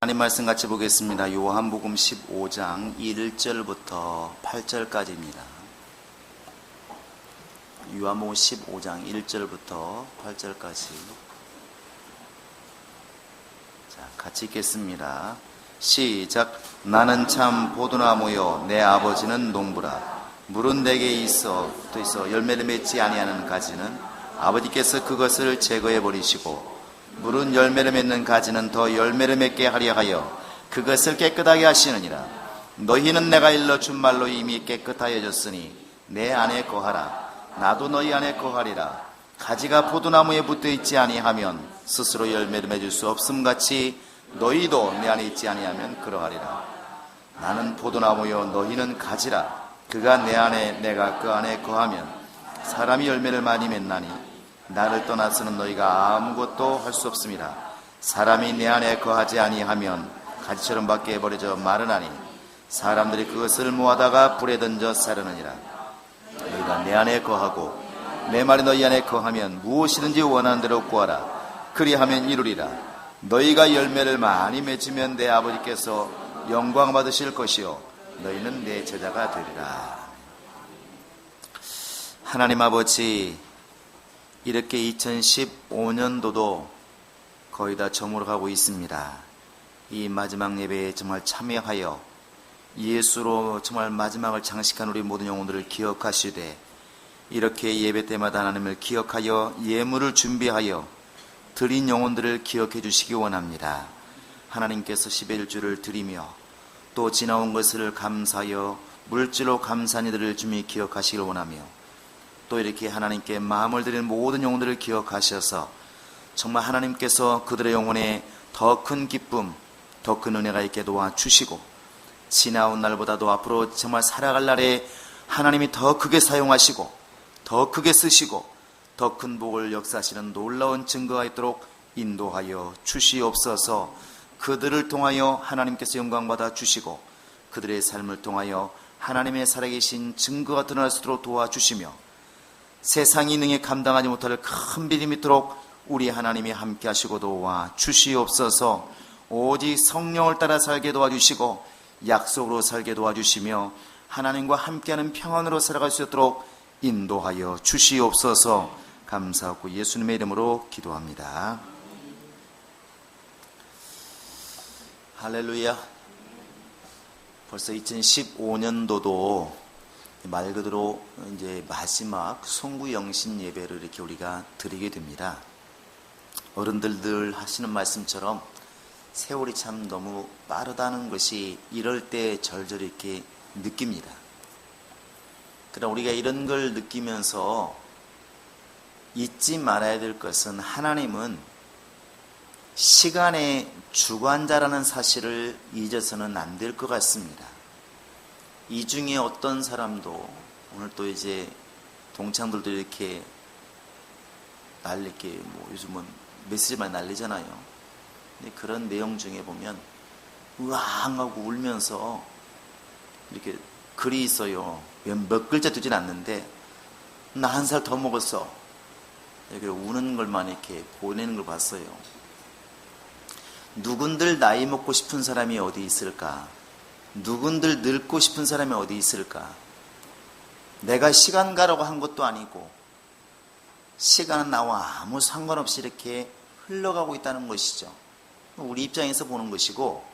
하나님 말씀 같이 보겠습니다. 요한복음 15장 1절부터 8절까지입니다. 요한복음 15장 1절부터 8절까지. 자, 같이 읽겠습니다. 시작. 나는 참 포도나무요 내 아버지는 농부라. 물은 내게 있어 열매를 맺지 아니하는 가지는 아버지께서 그것을 제거해 버리시고 물은 열매를 맺는 가지는 더 열매를 맺게 하려 하여 그것을 깨끗하게 하시느니라. 너희는 내가 일러준 말로 이미 깨끗하여졌으니 내 안에 거하라. 나도 너희 안에 거하리라. 가지가 포도나무에 붙어있지 아니하면 스스로 열매를 맺을 수 없음같이 너희도 내 안에 있지 아니하면 그러하리라. 나는 포도나무요 너희는 가지라. 그가 내 안에 내가 그 안에 거하면 사람이 열매를 많이 맺나니 나를 떠나서는 너희가 아무것도 할 수 없습니다. 사람이 내 안에 거하지 아니하면 가지처럼 밖에 버려져 마르나니 사람들이 그것을 모아다가 불에 던져 사르느니라. 너희가 내 안에 거하고 내 말이 너희 안에 거하면 무엇이든지 원하는 대로 구하라. 그리하면 이루리라. 너희가 열매를 많이 맺으면 내 아버지께서 영광 받으실 것이요 너희는 내 제자가 되리라. 하나님 아버지, 이렇게 2015년도도 거의 다 저물어가고 있습니다. 이 마지막 예배에 정말 참여하여 예수로 정말 마지막을 장식한 우리 모든 영혼들을 기억하시되 이렇게 예배 때마다 하나님을 기억하여 예물을 준비하여 드린 영혼들을 기억해 주시기 원합니다. 하나님께서 11주를 드리며 또 지나온 것을 감사하여 물질로 감사한 이들을 주님이 기억하시기를 원하며 또 이렇게 하나님께 마음을 드리는 모든 영혼들을 기억하셔서 정말 하나님께서 그들의 영혼에 더 큰 기쁨, 더 큰 은혜가 있게 도와주시고 지나온 날보다도 앞으로 정말 살아갈 날에 하나님이 더 크게 사용하시고 더 크게 쓰시고 더 큰 복을 역사하시는 놀라운 증거가 있도록 인도하여 주시옵소서. 그들을 통하여 하나님께서 영광받아 주시고 그들의 삶을 통하여 하나님의 살아계신 증거가 드러날 수 있도록 도와주시며 세상이 능히 감당하지 못할 큰 비림이 있도록 우리 하나님이 함께 하시고 도와주시옵소서. 오직 성령을 따라 살게 도와주시고 약속으로 살게 도와주시며 하나님과 함께하는 평안으로 살아갈 수 있도록 인도하여 주시옵소서. 감사하고 예수님의 이름으로 기도합니다. 할렐루야. 벌써 2015년도도 말 그대로 이제 마지막 송구영신 예배를 이렇게 우리가 드리게 됩니다. 어른들 늘 하시는 말씀처럼 세월이 참 너무 빠르다는 것이 이럴 때 절절히 이렇게 느낍니다. 그러나 우리가 이런 걸 느끼면서 잊지 말아야 될 것은 하나님은 시간의 주관자라는 사실을 잊어서는 안 될 것 같습니다. 이 중에 어떤 사람도 오늘 또 이제 동창들도 이렇게 날리게 요즘은 메시지 많이 날리잖아요. 근데 그런 내용 중에 보면 으앙하고 울면서 이렇게 글이 있어요. 몇 글자 되진 않는데 나 한 살 더 먹었어. 이렇게 우는 걸만 이렇게 보내는 걸 봤어요. 누군들 나이 먹고 싶은 사람이 어디 있을까? 누군들 늙고 싶은 사람이 어디 있을까? 내가 시간 가라고 한 것도 아니고 시간은 나와 아무 상관없이 이렇게 흘러가고 있다는 것이죠. 우리 입장에서 보는 것이고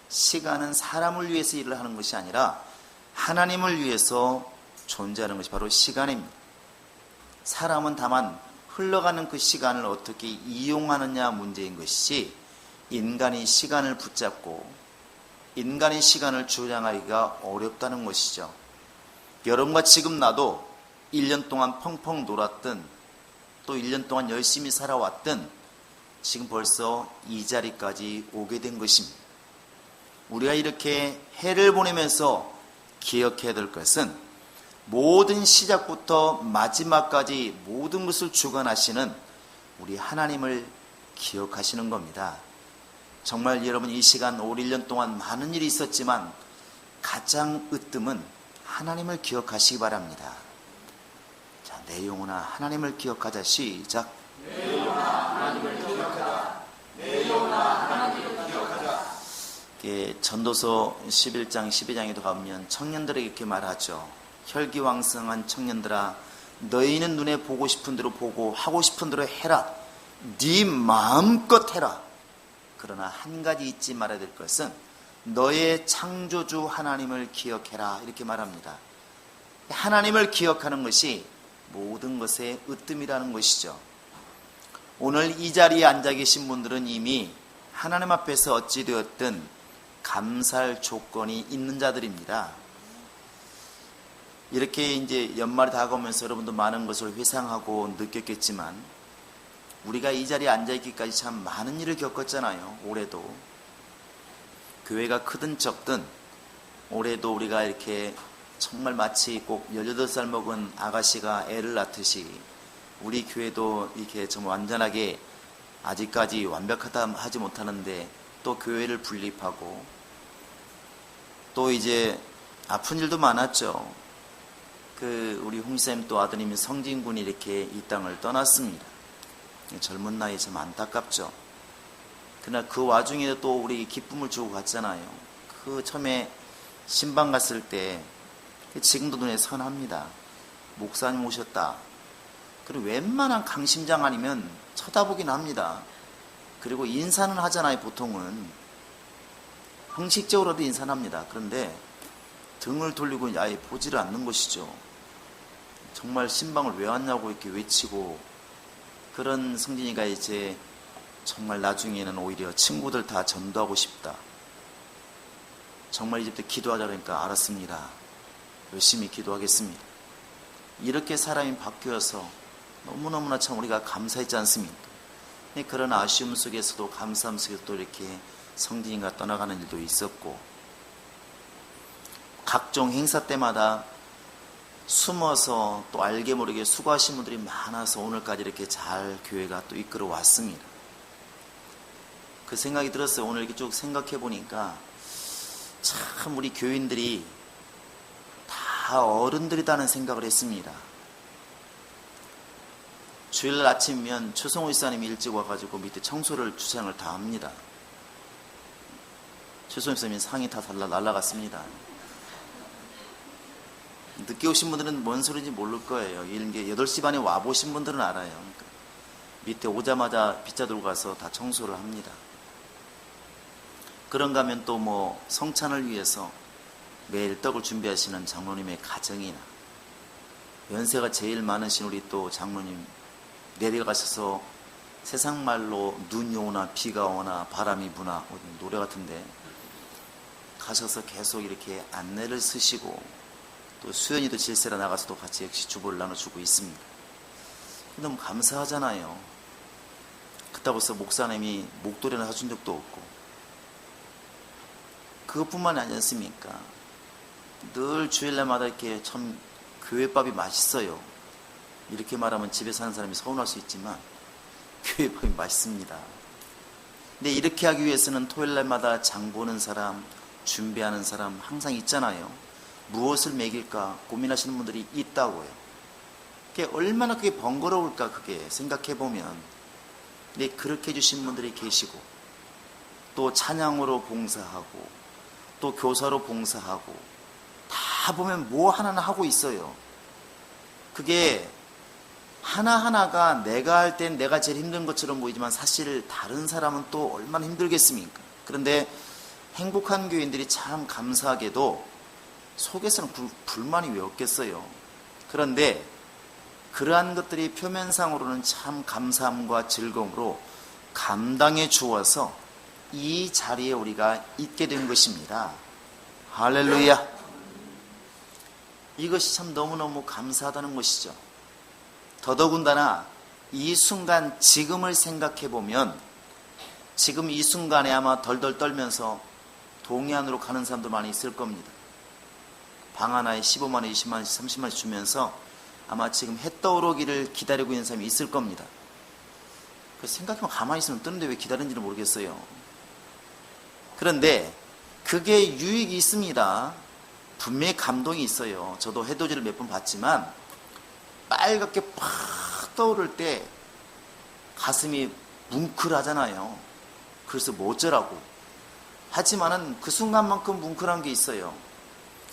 시간은 사람을 위해서 일을 하는 것이 아니라 하나님을 위해서 존재하는 것이 바로 시간입니다. 사람은 다만 흘러가는 그 시간을 어떻게 이용하느냐 문제인 것이지 인간이 시간을 붙잡고 인간의 시간을 주장하기가 어렵다는 것이죠. 여러분과 지금 나도 1년 동안 펑펑 놀았든 또 1년 동안 열심히 살아왔든 지금 벌써 이 자리까지 오게 된 것입니다. 우리가 이렇게 해를 보내면서 기억해야 될 것은 모든 시작부터 마지막까지 모든 것을 주관하시는 우리 하나님을 기억하시는 겁니다. 정말 여러분 이 시간 올 1년 동안 많은 일이 있었지만 가장 으뜸은 하나님을 기억하시기 바랍니다. 자, 내 영혼아 하나님을 기억하자. 시작. 내 영혼아 하나님을 기억하자. 내 영혼아 하나님을 기억하자. 전도서 11장 12장에도 가보면 청년들에게 이렇게 말하죠. 혈기왕성한 청년들아, 너희는 눈에 보고 싶은 대로 보고 하고 싶은 대로 해라. 네 마음껏 해라. 그러나 한 가지 잊지 말아야 될 것은 너의 창조주 하나님을 기억해라. 이렇게 말합니다. 하나님을 기억하는 것이 모든 것의 으뜸이라는 것이죠. 오늘 이 자리에 앉아 계신 분들은 이미 하나님 앞에서 어찌되었든 감사할 조건이 있는 자들입니다. 이렇게 이제 연말이 다가오면서 여러분도 많은 것을 회상하고 느꼈겠지만 우리가 이 자리에 앉아있기까지 참 많은 일을 겪었잖아요. 올해도 교회가 크든 적든 올해도 우리가 이렇게 정말 마치 꼭 18살 먹은 아가씨가 애를 낳듯이 우리 교회도 이렇게 좀 완전하게 아직까지 완벽하다 하지 못하는데 또 교회를 분립하고 또 이제 아픈 일도 많았죠. 우리 홍쌤 또 아드님인 성진군이 이렇게 이 땅을 떠났습니다. 젊은 나이에 참 안타깝죠. 그러나 그 와중에 또 우리 기쁨을 주고 갔잖아요. 처음에 신방 갔을 때 지금도 눈에 선합니다. 목사님 오셨다. 그리고 웬만한 강심장 아니면 쳐다보긴 합니다. 그리고 인사는 하잖아요. 보통은 형식적으로도 인사는 합니다. 그런데 등을 돌리고 아예 보지를 않는 것이죠. 정말 신방을 왜 왔냐고 이렇게 외치고, 그런 성진이가 이제 정말 나중에는 오히려 친구들 다 전도하고 싶다. 정말 이제부터 기도하자 그러니까 알았습니다. 열심히 기도하겠습니다. 이렇게 사람이 바뀌어서 너무너무나 참 우리가 감사했지 않습니까? 그런 아쉬움 속에서도 감사함 속에서 또 이렇게 성진이가 떠나가는 일도 있었고, 각종 행사 때마다 숨어서 또 알게 모르게 수고하신 분들이 많아서 오늘까지 이렇게 잘 교회가 또 이끌어 왔습니다. 그 생각이 들었어요. 오늘 이렇게 쭉 생각해 보니까 참 우리 교인들이 다 어른들이다는 생각을 했습니다. 주일날 아침이면 최성호 이사님이 일찍 와가지고 밑에 청소를 주차장을 다 합니다. 최성호 이사님이 상이 다 날라갔습니다. 늦게 오신 분들은 뭔 소리인지 모를 거예요. 이런 게 8시 반에 와보신 분들은 알아요. 그러니까 밑에 오자마자 빗자 들고 가서 다 청소를 합니다. 그런가 하면 또 뭐 성찬을 위해서 매일 떡을 준비하시는 장로님의 가정이나, 연세가 제일 많으신 우리 또 장로님 내려가셔서 세상 말로 눈이 오나 비가 오나 바람이 부나 노래 같은데 가셔서 계속 이렇게 안내를 쓰시고, 또 수연이도 질세라 나가서도 같이 역시 주보를 나눠주고 있습니다. 너무 감사하잖아요. 그렇다고 해서 목사님이 목도리나 사준 적도 없고, 그것뿐만이 아니지 않습니까? 늘 주일날마다 이렇게 참 교회밥이 맛있어요. 이렇게 말하면 집에 사는 사람이 서운할 수 있지만 교회밥이 맛있습니다. 근데 이렇게 하기 위해서는 토요일날마다 장 보는 사람, 준비하는 사람 항상 있잖아요. 무엇을 먹일까 고민하시는 분들이 있다고요. 그게 얼마나 그게 번거로울까, 그게 생각해보면. 근데 그렇게 해주신 분들이 계시고, 또 찬양으로 봉사하고, 또 교사로 봉사하고, 다 보면 뭐 하나는 하고 있어요. 그게 하나하나가 내가 할 땐 내가 제일 힘든 것처럼 보이지만 사실 다른 사람은 또 얼마나 힘들겠습니까? 그런데 행복한 교인들이 참 감사하게도 속에서는 불만이 왜 없겠어요. 그런데 그러한 것들이 표면상으로는 참 감사함과 즐거움으로 감당해 주어서 이 자리에 우리가 있게 된 것입니다. 할렐루야. 이것이 참 너무너무 감사하다는 것이죠. 더더군다나 이 순간 지금을 생각해 보면 지금 이 순간에 아마 덜덜 떨면서 동해안으로 가는 사람도 많이 있을 겁니다. 방 하나에 15만 원, 20만 원씩, 30만 원씩 주면서 아마 지금 해 떠오르기를 기다리고 있는 사람이 있을 겁니다. 그래서 생각해보면 가만히 있으면 뜨는데 왜 기다리는지는 모르겠어요. 그런데 그게 유익이 있습니다. 분명히 감동이 있어요. 저도 해돋이를 몇 번 봤지만 빨갛게 팍 떠오를 때 가슴이 뭉클하잖아요. 그래서 뭐 어쩌라고. 하지만은 그 순간만큼 뭉클한 게 있어요.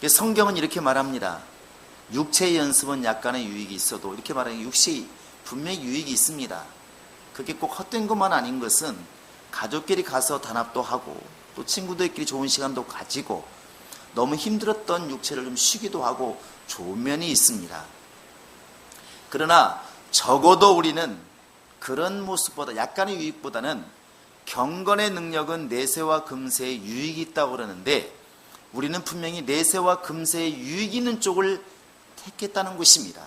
성경은 이렇게 말합니다. 육체의 연습은 약간의 유익이 있어도, 이렇게 말하는 육체에 분명히 유익이 있습니다. 그게 꼭 헛된 것만 아닌 것은 가족끼리 가서 단합도 하고 또 친구들끼리 좋은 시간도 가지고 너무 힘들었던 육체를 좀 쉬기도 하고 좋은 면이 있습니다. 그러나 적어도 우리는 그런 모습보다, 약간의 유익보다는 경건의 능력은 내세와 금세의 유익이 있다고 그러는데, 우리는 분명히 내세와 금세의 유익이 있는 쪽을 택했다는 것입니다.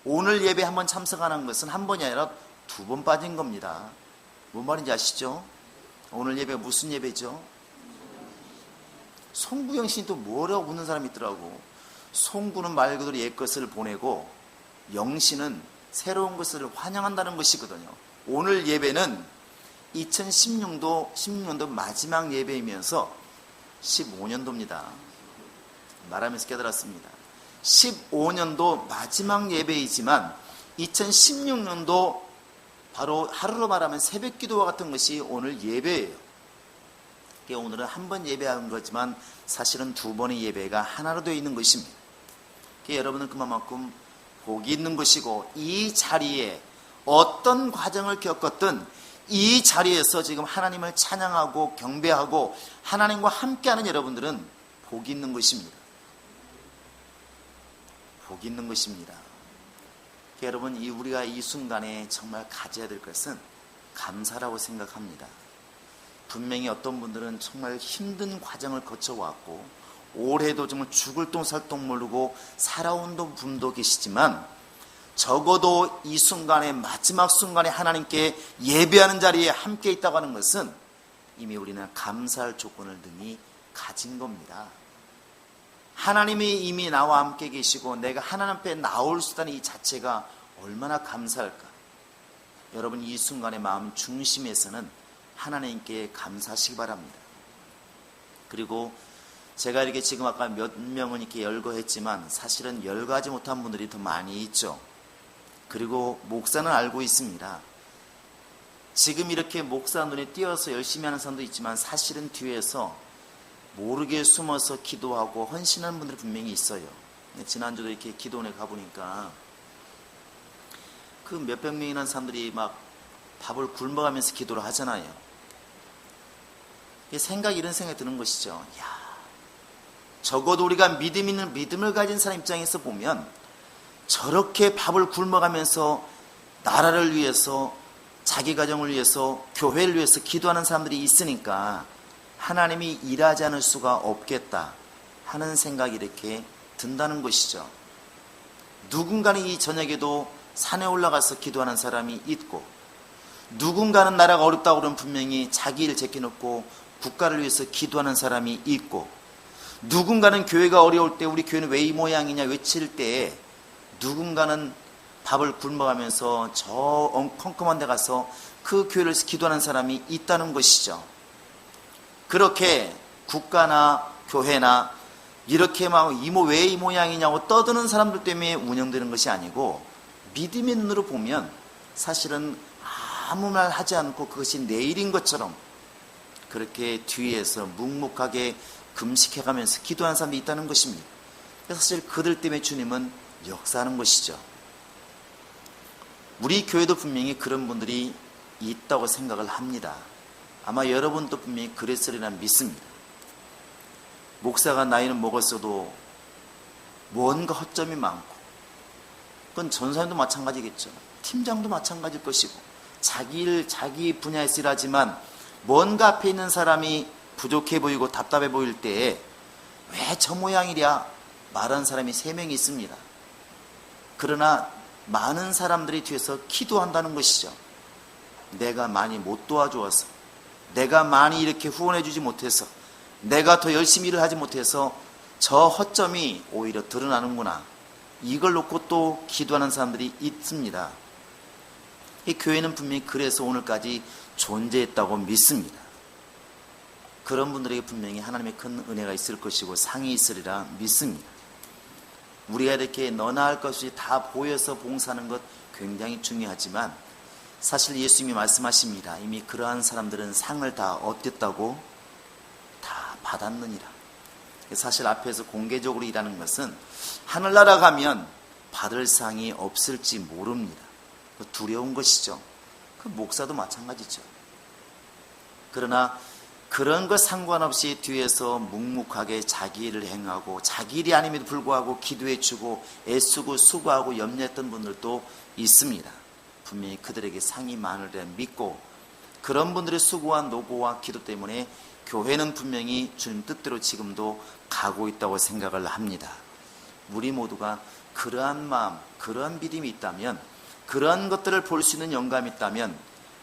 오늘 예배 한번 참석하는 것은 한 번이 아니라 2번 빠진 겁니다. 뭔 말인지 아시죠? 오늘 예배가 무슨 예배죠? 송구영 씨는 또 뭐라고 묻는 사람이 있더라고. 송구는 말 그대로 옛것을 보내고 영신은 새로운 것을 환영한다는 것이거든요. 오늘 예배는 2016년도 마지막 예배이면서 15년도입니다. 말하면서 깨달았습니다. 15년도 마지막 예배이지만 2016년도 바로 하루로 말하면 새벽 기도와 같은 것이 오늘 예배예요. 오늘은 한 번 예배한 거지만 사실은 2번의 예배가 하나로 되어 있는 것입니다. 여러분은 그만큼 복이 있는 것이고, 이 자리에 어떤 과정을 겪었든 이 자리에서 지금 하나님을 찬양하고 경배하고 하나님과 함께하는 여러분들은 복이 있는 것입니다. 복이 있는 것입니다. 여러분, 우리가 이 순간에 정말 가져야 될 것은 감사라고 생각합니다. 분명히 어떤 분들은 정말 힘든 과정을 거쳐왔고 올해도 정말 죽을 똥 살 똥 모르고 살아온 분도 계시지만, 적어도 이 순간에, 마지막 순간에 하나님께 예배하는 자리에 함께 있다고 하는 것은 이미 우리는 감사할 조건을 능히 가진 겁니다. 하나님이 이미 나와 함께 계시고 내가 하나님 앞에 나올 수 있다는 이 자체가 얼마나 감사할까. 여러분, 이 순간의 마음 중심에서는 하나님께 감사하시기 바랍니다. 그리고 제가 이렇게 지금 아까 몇 명은 이렇게 열거했지만 사실은 열거하지 못한 분들이 더 많이 있죠. 그리고 목사는 알고 있습니다. 지금 이렇게 목사 눈에 띄어서 열심히 하는 사람도 있지만 사실은 뒤에서 모르게 숨어서 기도하고 헌신하는 분들이 분명히 있어요. 지난주도 이렇게 기도원에 가보니까 그 몇백 명이나 사람들이 막 밥을 굶어가면서 기도를 하잖아요. 이런 생각이 드는 것이죠. 야, 적어도 우리가 믿음을 가진 사람 입장에서 보면 저렇게 밥을 굶어가면서 나라를 위해서, 자기 가정을 위해서, 교회를 위해서 기도하는 사람들이 있으니까 하나님이 일하지 않을 수가 없겠다 하는 생각이 이렇게 든다는 것이죠. 누군가는 이 저녁에도 산에 올라가서 기도하는 사람이 있고, 누군가는 나라가 어렵다고 그러면 분명히 자기 일 제껴놓고 국가를 위해서 기도하는 사람이 있고, 누군가는 교회가 어려울 때 우리 교회는 왜 이 모양이냐 외칠 때 누군가는 밥을 굶어가면서 저 컴컴한 데 가서 그 교회를 위해서 기도하는 사람이 있다는 것이죠. 그렇게 국가나 교회나 이렇게 막 왜 이 모양이냐고 떠드는 사람들 때문에 운영되는 것이 아니고, 믿음의 눈으로 보면 사실은 아무 말 하지 않고 그것이 내일인 것처럼 그렇게 뒤에서 묵묵하게 금식해가면서 기도하는 사람이 있다는 것입니다. 사실 그들 때문에 주님은 역사하는 것이죠. 우리 교회도 분명히 그런 분들이 있다고 생각을 합니다. 아마 여러분도 분명히 그랬으리라 믿습니다. 목사가 나이는 먹었어도 뭔가 허점이 많고, 그건 전사님도 마찬가지겠죠. 팀장도 마찬가지일 것이고, 자기 일, 자기 분야에서 일하지만 뭔가 앞에 있는 사람이 부족해 보이고 답답해 보일 때에 왜 저 모양이랴 말하는 사람이 3명이 있습니다. 그러나 많은 사람들이 뒤에서 기도한다는 것이죠. 내가 많이 못 도와주어서, 내가 많이 이렇게 후원해 주지 못해서, 내가 더 열심히 일을 하지 못해서 저 허점이 오히려 드러나는구나. 이걸 놓고 또 기도하는 사람들이 있습니다. 이 교회는 분명히 그래서 오늘까지 존재했다고 믿습니다. 그런 분들에게 분명히 하나님의 큰 은혜가 있을 것이고 상이 있으리라 믿습니다. 우리가 이렇게 너나 할 것이 다 보여서 봉사하는 것 굉장히 중요하지만 사실 예수님이 말씀하십니다. 이미 그러한 사람들은 상을 다 얻겠다고 받았느니라. 사실 앞에서 공개적으로 일하는 것은 하늘나라 가면 받을 상이 없을지 모릅니다. 두려운 것이죠. 그 목사도 마찬가지죠. 그러나 그런 것 상관없이 뒤에서 묵묵하게 자기 일을 행하고 자기 일이 아님에도 불구하고 기도해 주고 애쓰고 수고하고 염려했던 분들도 있습니다. 분명히 그들에게 상이 많을 때 믿고 그런 분들의 수고와 노고와 기도 때문에 교회는 분명히 주님 뜻대로 지금도 가고 있다고 생각을 합니다. 우리 모두가 그러한 마음, 그러한 믿음이 있다면, 그러한 것들을 볼 수 있는 영감이 있다면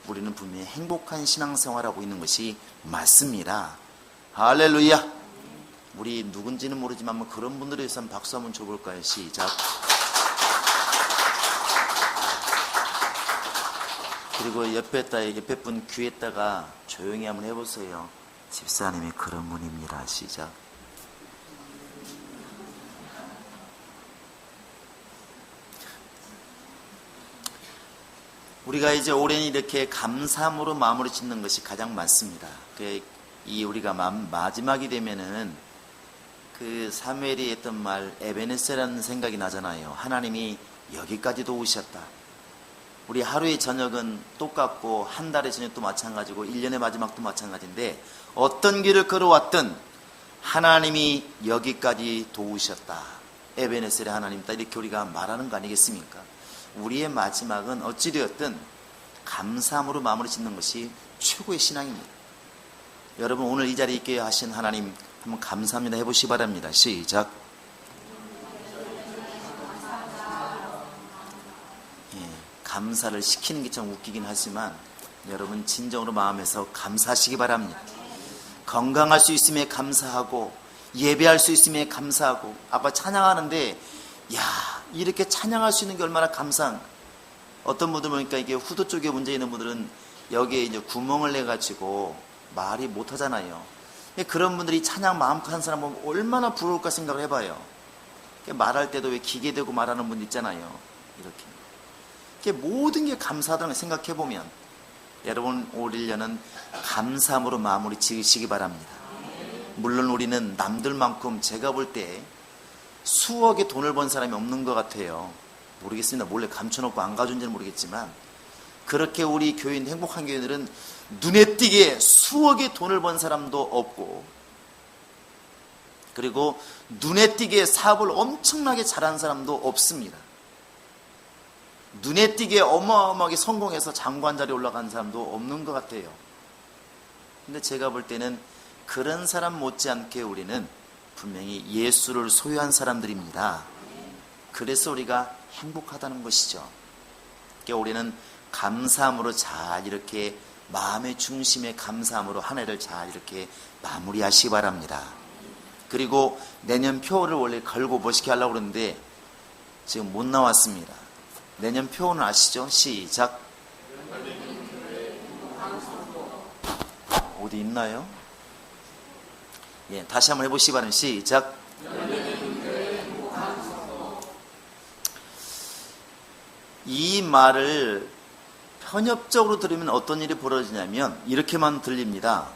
우리는 분명히 행복한 신앙생활하고 있는 것이 맞습니다. 할렐루야. 우리 누군지는 모르지만 그런 분들에 대해서 한번 박수 한번 줘볼까요? 시작. 그리고 옆에 분 귀에다가 조용히 한번 해보세요. 집사님이 그런 분입니다. 시작. 우리가 이제 올해는 이렇게 감사함으로 마무리 짓는 것이 가장 많습니다. 우리가 마지막이 되면은 그 사무엘이 했던 말 에베네세라는 생각이 나잖아요. 하나님이 여기까지도 오셨다. 우리 하루의 저녁은 똑같고 한 달의 저녁도 마찬가지고 1년의 마지막도 마찬가지인데 어떤 길을 걸어왔든 하나님이 여기까지 도우셨다. 에베네셀의 하나님이다. 이렇게 우리가 말하는 거 아니겠습니까? 우리의 마지막은 어찌되었든 감사함으로 마무리 짓는 것이 최고의 신앙입니다. 여러분 오늘 이 자리에 있게 하신 하나님 한번 감사합니다 해보시기 바랍니다. 시작. 감사를 시키는 게 참 웃기긴 하지만 여러분 진정으로 마음에서 감사하시기 바랍니다. 건강할 수 있음에 감사하고 예배할 수 있음에 감사하고 아까 찬양하는데 이렇게 찬양할 수 있는 게 얼마나 감사한. 어떤 분들 보니까 이게 후두 쪽에 문제 있는 분들은 여기에 이제 구멍을 내 가지고 말이 못 하잖아요. 그런 분들이 찬양 마음껏 하는 사람 보면 얼마나 부러울까 생각을 해봐요. 말할 때도 왜 기계되고 말하는 분 있잖아요. 이렇게 모든 게 감사하다는 걸 생각해보면 여러분 올 1년은 감사함으로 마무리 지으시기 바랍니다. 물론 우리는 남들만큼 제가 볼 때 수억의 돈을 번 사람이 없는 것 같아요. 모르겠습니다. 몰래 감춰놓고 안 가져온지는 모르겠지만 그렇게 우리 교인, 행복한 교인들은 눈에 띄게 수억의 돈을 번 사람도 없고 그리고 눈에 띄게 사업을 엄청나게 잘한 사람도 없습니다. 눈에 띄게 어마어마하게 성공해서 장관 자리에 올라간 사람도 없는 것 같아요. 근데 제가 볼 때는 그런 사람 못지않게 우리는 분명히 예수를 소유한 사람들입니다. 그래서 우리가 행복하다는 것이죠. 그러니까 우리는 감사함으로 잘 이렇게 마음의 중심에 감사함으로 한 해를 잘 이렇게 마무리하시기 바랍니다. 그리고 내년 표를 원래 걸고 멋있게 하려고 그러는데 지금 못 나왔습니다. 내년 표는 아시죠? 시작. 어디 있나요? 다시 한번 해보시기 바랍니다. 시작. 이 말을 편협적으로 들으면 어떤 일이 벌어지냐면 이렇게만 들립니다.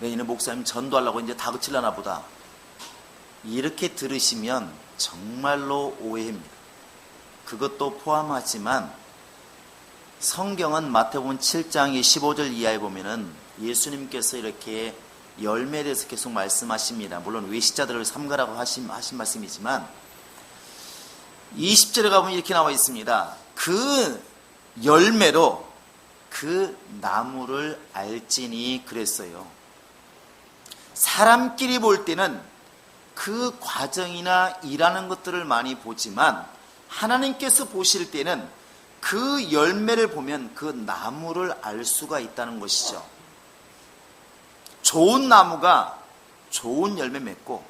얘는 목사님 전도하려고 이제 다그칠라나 보다. 이렇게 들으시면 정말로 오해입니다. 그것도 포함하지만 성경은 마태복음 7장 15절 이하에 보면은 예수님께서 이렇게 열매에 대해서 계속 말씀하십니다. 물론 외식자들을 삼가라고 하신 말씀이지만 20절에 가보면 이렇게 나와 있습니다. 그 열매로 그 나무를 알지니 그랬어요. 사람끼리 볼 때는 그 과정이나 일하는 것들을 많이 보지만 하나님께서 보실 때는 그 열매를 보면 그 나무를 알 수가 있다는 것이죠. 좋은 나무가 좋은 열매 맺고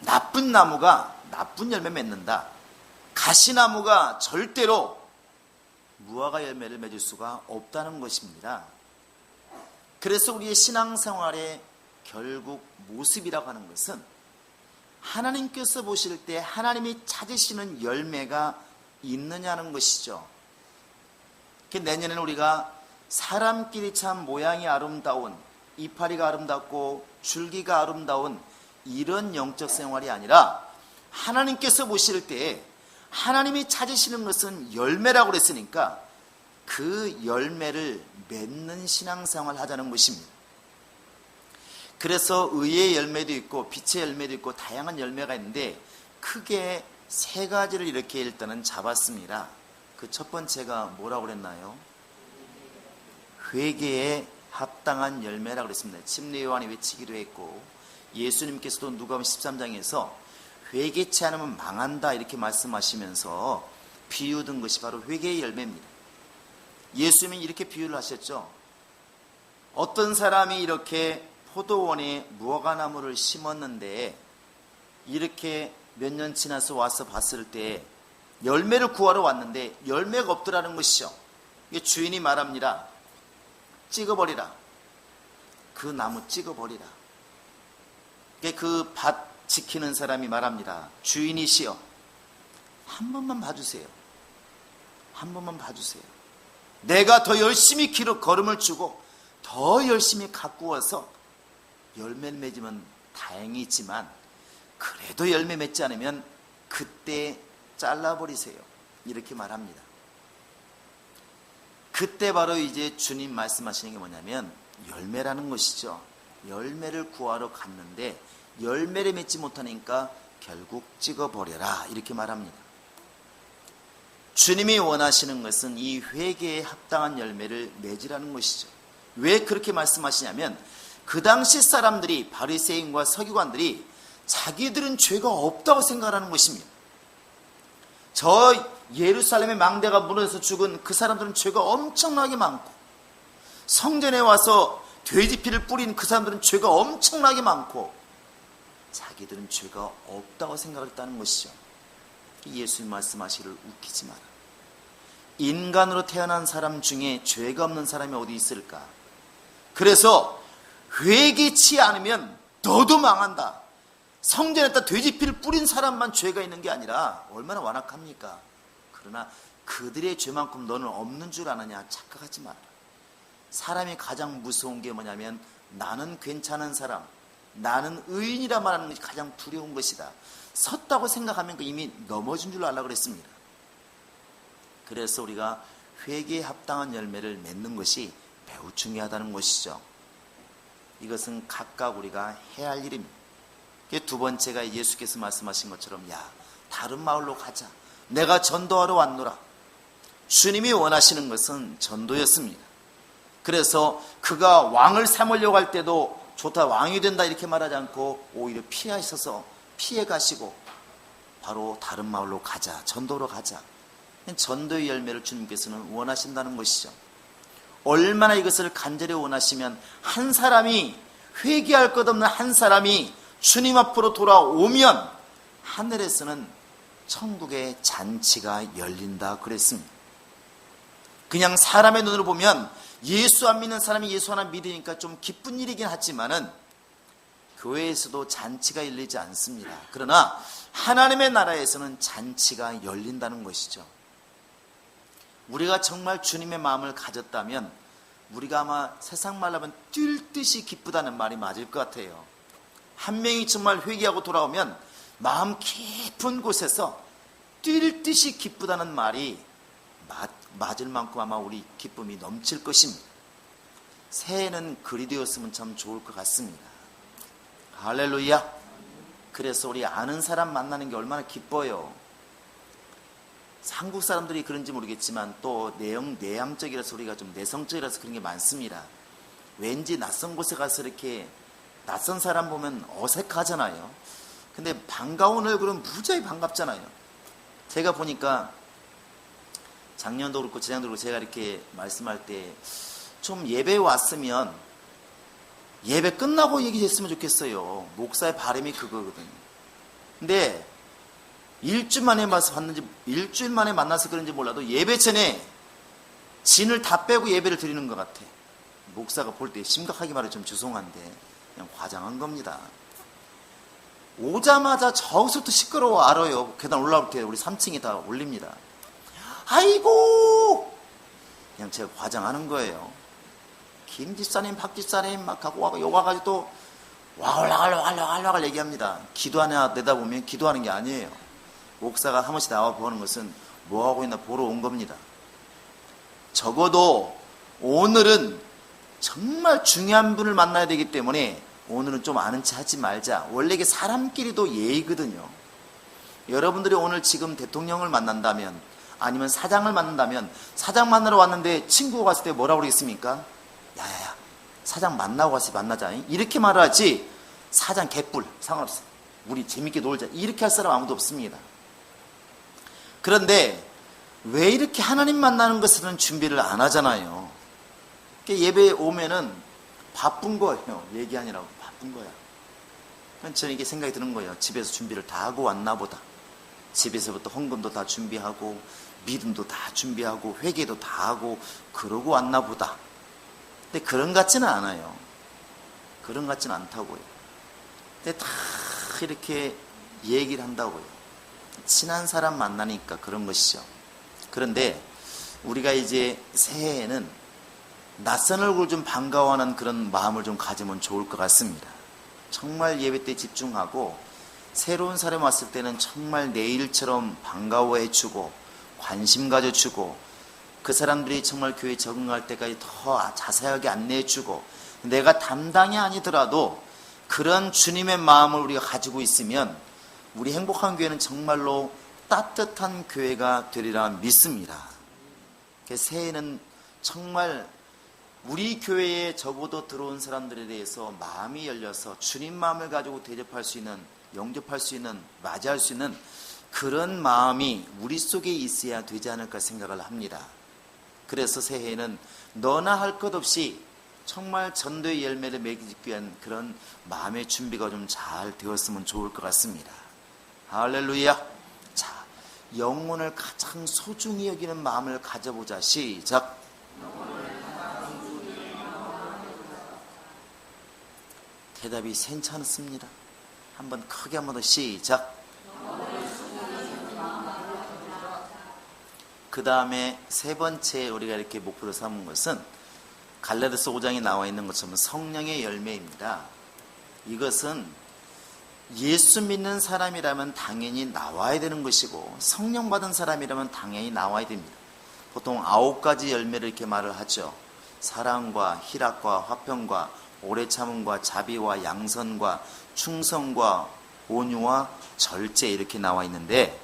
나쁜 나무가 나쁜 열매 맺는다. 가시나무가 절대로 무화과 열매를 맺을 수가 없다는 것입니다. 그래서 우리의 신앙생활의 결국 모습이라고 하는 것은 하나님께서 보실 때 하나님이 찾으시는 열매가 있느냐는 것이죠. 내년에는 우리가 사람끼리 참 모양이 아름다운, 이파리가 아름답고 줄기가 아름다운 이런 영적 생활이 아니라 하나님께서 보실 때 하나님이 찾으시는 것은 열매라고 그랬으니까 그 열매를 맺는 신앙생활을 하자는 것입니다. 그래서 의의 열매도 있고 빛의 열매도 있고 다양한 열매가 있는데 크게 세 가지를 이렇게 일단은 잡았습니다. 그 첫 번째가 뭐라고 그랬나요? 회개에 합당한 열매라고 그랬습니다. 침례 요한이 외치기도 했고 예수님께서도 누가복음 13장에서 회개치 않으면 망한다 이렇게 말씀하시면서 비유든 것이 바로 회개의 열매입니다. 예수님이 이렇게 비유를 하셨죠. 어떤 사람이 이렇게 포도원에 무화과나무를 심었는데 이렇게 몇 년 지나서 와서 봤을 때 열매를 구하러 왔는데 열매가 없더라는 것이죠. 주인이 말합니다. 찍어버리라. 그 나무 찍어버리라. 그 밭 지키는 사람이 말합니다. 주인이시여, 한 번만 봐주세요. 한 번만 봐주세요. 내가 더 열심히 걸음을 주고 더 열심히 가꾸어서 열매를 맺으면 다행이지만 그래도 열매 맺지 않으면 그때 잘라버리세요. 이렇게 말합니다. 그때 바로 이제 주님 말씀하시는 게 뭐냐면 열매라는 것이죠. 열매를 구하러 갔는데 열매를 맺지 못하니까 결국 찍어버려라 이렇게 말합니다. 주님이 원하시는 것은 이 회개에 합당한 열매를 맺으라는 것이죠. 왜 그렇게 말씀하시냐면 그 당시 사람들이 바리새인과 서기관들이 자기들은 죄가 없다고 생각하는 것입니다. 저 예루살렘의 망대가 무너져서 죽은 그 사람들은 죄가 엄청나게 많고 성전에 와서 돼지피를 뿌린 그 사람들은 죄가 엄청나게 많고 자기들은 죄가 없다고 생각했다는 것이죠. 예수님 말씀하시기를 웃기지 마라. 인간으로 태어난 사람 중에 죄가 없는 사람이 어디 있을까? 그래서 회개치 않으면 너도 망한다. 성전에다 돼지피를 뿌린 사람만 죄가 있는 게 아니라 얼마나 완악합니까? 그러나 그들의 죄만큼 너는 없는 줄 아느냐? 착각하지 마라. 사람이 가장 무서운 게 뭐냐면 나는 괜찮은 사람, 나는 의인이라 말하는 것이 가장 두려운 것이다. 섰다고 생각하면 이미 넘어진 줄 알라 그랬습니다. 그래서 우리가 회개에 합당한 열매를 맺는 것이 매우 중요하다는 것이죠. 이것은 각각 우리가 해야 할 일입니다. 두 번째가 예수께서 말씀하신 것처럼 야 다른 마을로 가자. 내가 전도하러 왔노라. 주님이 원하시는 것은 전도였습니다. 그래서 그가 왕을 삼으려고 할 때도 좋다 왕이 된다 이렇게 말하지 않고 오히려 피하셔서 피해 가시고 바로 다른 마을로 가자. 전도로 가자. 전도의 열매를 주님께서는 원하신다는 것이죠. 얼마나 이것을 간절히 원하시면 한 사람이 회개할 것 없는 한 사람이 주님 앞으로 돌아오면 하늘에서는 천국의 잔치가 열린다 그랬습니다. 그냥 사람의 눈으로 보면 예수 안 믿는 사람이 예수 하나 믿으니까 좀 기쁜 일이긴 하지만은 교회에서도 잔치가 열리지 않습니다. 그러나 하나님의 나라에서는 잔치가 열린다는 것이죠. 우리가 정말 주님의 마음을 가졌다면 우리가 아마 세상 말로 하면 뛸 듯이 기쁘다는 말이 맞을 것 같아요. 한 명이 정말 회개하고 돌아오면 마음 깊은 곳에서 뛸 듯이 기쁘다는 말이 맞을 만큼 아마 우리 기쁨이 넘칠 것입니다. 새해는 그리 되었으면 참 좋을 것 같습니다. 할렐루야. 그래서 우리 아는 사람 만나는 게 얼마나 기뻐요. 한국 사람들이 그런지 모르겠지만 또 내향적이라서 우리가 좀 내성적이라서 그런 게 많습니다. 왠지 낯선 곳에 가서 이렇게 낯선 사람 보면 어색하잖아요. 근데 반가운 얼굴은 무지하게 반갑잖아요. 제가 보니까 작년도 그렇고 재작년도 그렇고 제가 이렇게 말씀할 때 좀 예배에 왔으면 예배 끝나고 얘기했으면 좋겠어요. 목사의 바람이 그거거든요. 근데 일주일 만에 봤는지 일주일 만에 만나서 그런지 몰라도 예배 전에 진을 다 빼고 예배를 드리는 것 같아. 목사가 볼 때 심각하게 말해 좀 죄송한데 그냥 과장한 겁니다. 오자마자 저기서부터 시끄러워 알아요. 계단 올라올 때 우리 3층에 다 올립니다. 아이고 그냥 제가 과장하는 거예요. 김 집사님 박 집사님 막 하고 요가가지고 또 와글와글 얘기합니다. 기도하냐 내다보면 기도하는 게 아니에요. 목사가 한 번씩 나와 보는 것은 뭐하고 있나 보러 온 겁니다. 적어도 오늘은 정말 중요한 분을 만나야 되기 때문에 오늘은 좀 아는 체 하지 말자. 원래 이게 사람끼리도 예의거든요. 여러분들이 오늘 지금 대통령을 만난다면, 아니면 사장을 만난다면, 사장 만나러 왔는데 친구가 갔을 때 뭐라고 그러겠습니까? 야야야, 사장 만나고 가서 만나자. 이렇게 말을 하지, 사장 개뿔 상관없어, 우리 재밌게 놀자, 이렇게 할 사람 아무도 없습니다. 그런데 왜 이렇게 하나님 만나는 것은 준비를 안 하잖아요. 예배에 오면은 바쁜 거예요. 얘기하느라고 바쁜 거야. 저는 이게 생각이 드는 거예요. 집에서 준비를 다 하고 왔나 보다. 집에서부터 헌금도 다 준비하고, 믿음도 다 준비하고, 회개도 다 하고, 그러고 왔나 보다. 근데 그런 것 같지는 않아요. 그런 것 같지는 않다고요. 근데 다 이렇게 얘기를 한다고요. 친한 사람 만나니까 그런 것이죠. 그런데 우리가 이제 새해에는 낯선 얼굴 좀 반가워하는 그런 마음을 좀 가지면 좋을 것 같습니다. 정말 예배 때 집중하고, 새로운 사람 왔을 때는 정말 내 일처럼 반가워해주고 관심 가져주고, 그 사람들이 정말 교회에 적응할 때까지 더 자세하게 안내해주고, 내가 담당이 아니더라도 그런 주님의 마음을 우리가 가지고 있으면 우리 행복한 교회는 정말로 따뜻한 교회가 되리라 믿습니다. 새해에는 정말 우리 교회에 적어도 들어온 사람들에 대해서 마음이 열려서 주님 마음을 가지고 대접할 수 있는, 영접할 수 있는, 맞이할 수 있는 그런 마음이 우리 속에 있어야 되지 않을까 생각을 합니다. 그래서 새해에는 너나 할 것 없이 정말 전도의 열매를 맺기 위한 그런 마음의 준비가 좀 잘 되었으면 좋을 것 같습니다. 할렐루야. 자, 영혼을 가장 소중히 여기는 마음을 가져보자. 시작. 대답이 괜찮습니다. 한번 크게 한번 더 시작. 그 다음에 세 번째 우리가 이렇게 목표로 삼은 것은 갈라디아서 5장에 나와 있는 것처럼 성령의 열매입니다. 이것은 예수 믿는 사람이라면 당연히 나와야 되는 것이고, 성령 받은 사람이라면 당연히 나와야 됩니다. 보통 9가지 열매를 이렇게 말을 하죠. 사랑과 희락과 화평과 오래 참음과 자비와 양선과 충성과 온유와 절제, 이렇게 나와 있는데,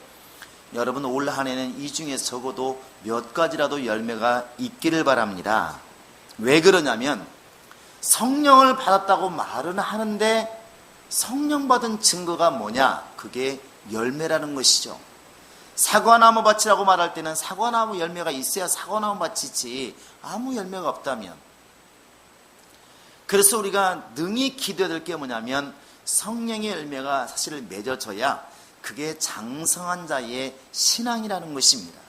여러분 올 한 해는 이 중에서 적어도 몇 가지라도 열매가 있기를 바랍니다. 왜 그러냐면 성령을 받았다고 말은 하는데 성령 받은 증거가 뭐냐? 그게 열매라는 것이죠. 사과나무 밭이라고 말할 때는 사과나무 열매가 있어야 사과나무 밭이지, 아무 열매가 없다면. 그래서 우리가 능히 기도해야 될 게 뭐냐면 성령의 열매가 사실 맺어져야 그게 장성한 자의 신앙이라는 것입니다.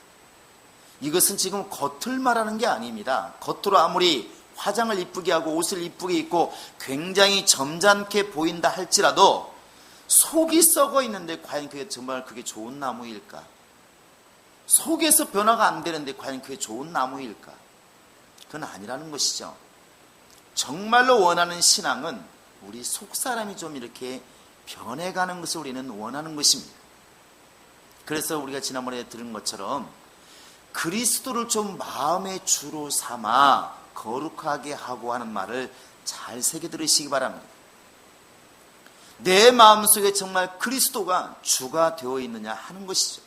이것은 지금 겉을 말하는 게 아닙니다. 겉으로 아무리 화장을 이쁘게 하고 옷을 이쁘게 입고 굉장히 점잖게 보인다 할지라도 속이 썩어 있는데 과연 그게 정말 그게 좋은 나무일까? 속에서 변화가 안 되는데 과연 그게 좋은 나무일까? 그건 아니라는 것이죠. 정말로 원하는 신앙은 우리 속사람이 좀 이렇게 변해가는 것을 우리는 원하는 것입니다. 그래서 우리가 지난번에 들은 것처럼 그리스도를 좀 마음의 주로 삼아 거룩하게 하고 하는 말을 잘 새겨 들으시기 바랍니다. 내 마음속에 정말 그리스도가 주가 되어 있느냐 하는 것이죠.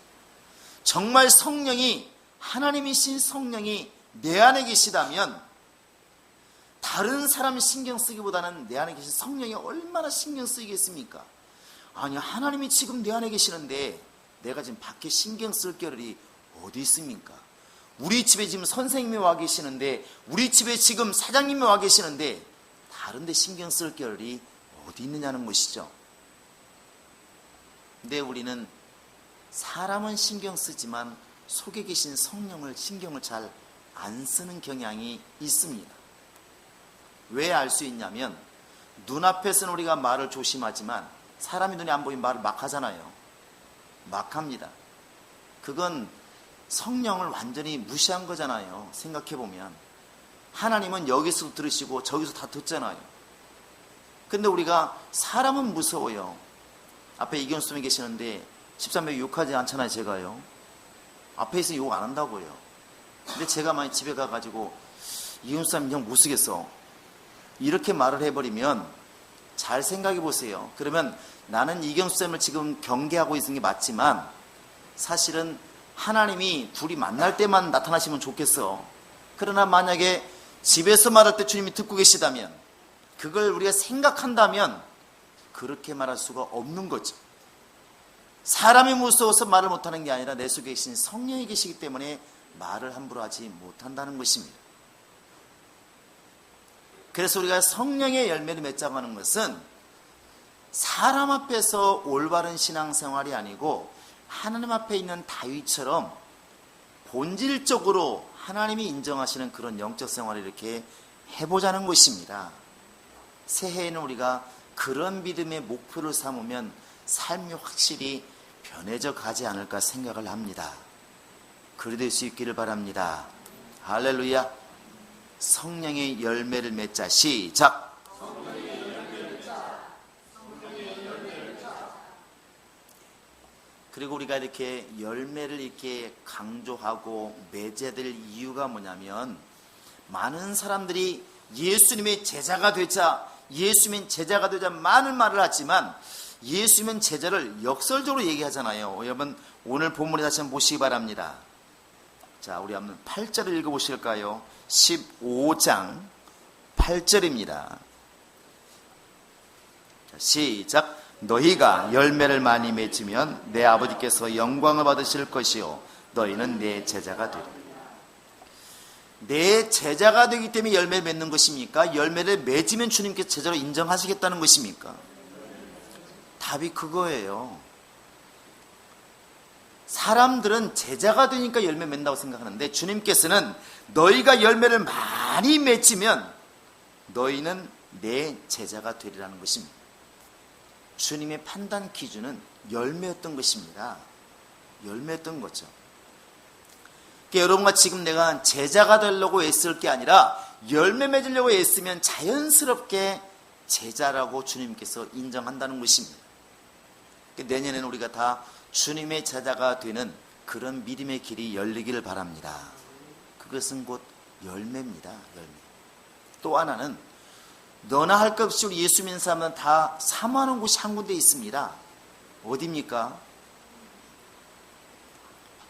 정말 성령이, 하나님이신 성령이 내 안에 계시다면 다른 사람 신경 쓰기보다는 내 안에 계신 성령이 얼마나 신경 쓰이겠습니까? 아니, 하나님이 지금 내 안에 계시는데 내가 지금 밖에 신경 쓸 겨를이 어디 있습니까? 우리 집에 지금 선생님이 와 계시는데, 우리 집에 지금 사장님이 와 계시는데 다른 데 신경 쓸 겨를이 어디 있느냐는 것이죠. 근데 우리는 사람은 신경 쓰지만 속에 계신 성령을 신경을 잘 안 쓰는 경향이 있습니다. 왜 알 수 있냐면 눈앞에서는 우리가 말을 조심하지만 사람이 눈에 안 보이면 말을 막 하잖아요. 막 합니다. 그건 성령을 완전히 무시한 거잖아요. 생각해보면 하나님은 여기서 들으시고 저기서 다 듣잖아요. 근데 우리가 사람은 무서워요. 앞에 이경수님이 계시는데 13명 욕하지 않잖아요. 제가요. 앞에 있으면 욕 안 한다고요. 근데 제가 만약 집에 가가지고 이경수님 형 못 쓰겠어, 이렇게 말을 해버리면 잘 생각해 보세요. 그러면 나는 이경수님을 지금 경계하고 있는 게 맞지만 사실은 하나님이 둘이 만날 때만 나타나시면 좋겠어. 그러나 만약에 집에서 말할 때 주님이 듣고 계시다면, 그걸 우리가 생각한다면 그렇게 말할 수가 없는 거죠. 사람이 무서워서 말을 못하는 게 아니라 내 속에 계신 성령이 계시기 때문에 말을 함부로 하지 못한다는 것입니다. 그래서 우리가 성령의 열매를 맺자고 하는 것은 사람 앞에서 올바른 신앙생활이 아니고 하나님 앞에 있는 다윗처럼 본질적으로 하나님이 인정하시는 그런 영적 생활을 이렇게 해보자는 것입니다. 새해에는 우리가 그런 믿음의 목표를 삼으면 삶이 확실히 변해져 가지 않을까 생각을 합니다. 그리 될 수 있기를 바랍니다. 할렐루야. 성령의 열매를 맺자. 시작. 그리고 우리가 이렇게 열매를 이렇게 강조하고 맺어야 될 이유가 뭐냐면, 많은 사람들이 예수님의 제자가 되자, 예수님의 제자가 되자 많은 말을 하지만 예수님의 제자를 역설적으로 얘기하잖아요. 여러분 오늘 본문에 다시 한번 보시기 바랍니다. 자, 우리 한번 8절을 읽어보실까요? 15장 8절입니다. 자, 시작. 너희가 열매를 많이 맺으면 내 아버지께서 영광을 받으실 것이요 너희는 내 제자가 되리라. 내 제자가 되기 때문에 열매를 맺는 것입니까? 열매를 맺으면 주님께서 제자로 인정하시겠다는 것입니까? 답이 그거예요. 사람들은 제자가 되니까 열매 맺는다고 생각하는데 주님께서는 너희가 열매를 많이 맺으면 너희는 내 제자가 되리라는 것입니다. 주님의 판단 기준은 열매였던 것입니다. 열매였던 거죠. 그러니까 여러분과 지금 내가 제자가 되려고 애쓸 게 아니라 열매 맺으려고 애쓰면 자연스럽게 제자라고 주님께서 인정한다는 것입니다. 그러니까 내년에는 우리가 다 주님의 제자가 되는 그런 믿음의 길이 열리기를 바랍니다. 그것은 곧 열매입니다. 열매. 또 하나는 너나 할 것 없이 우리 예수 믿는 사람은 다 사모하는 곳이 한 군데 있습니다. 어디입니까?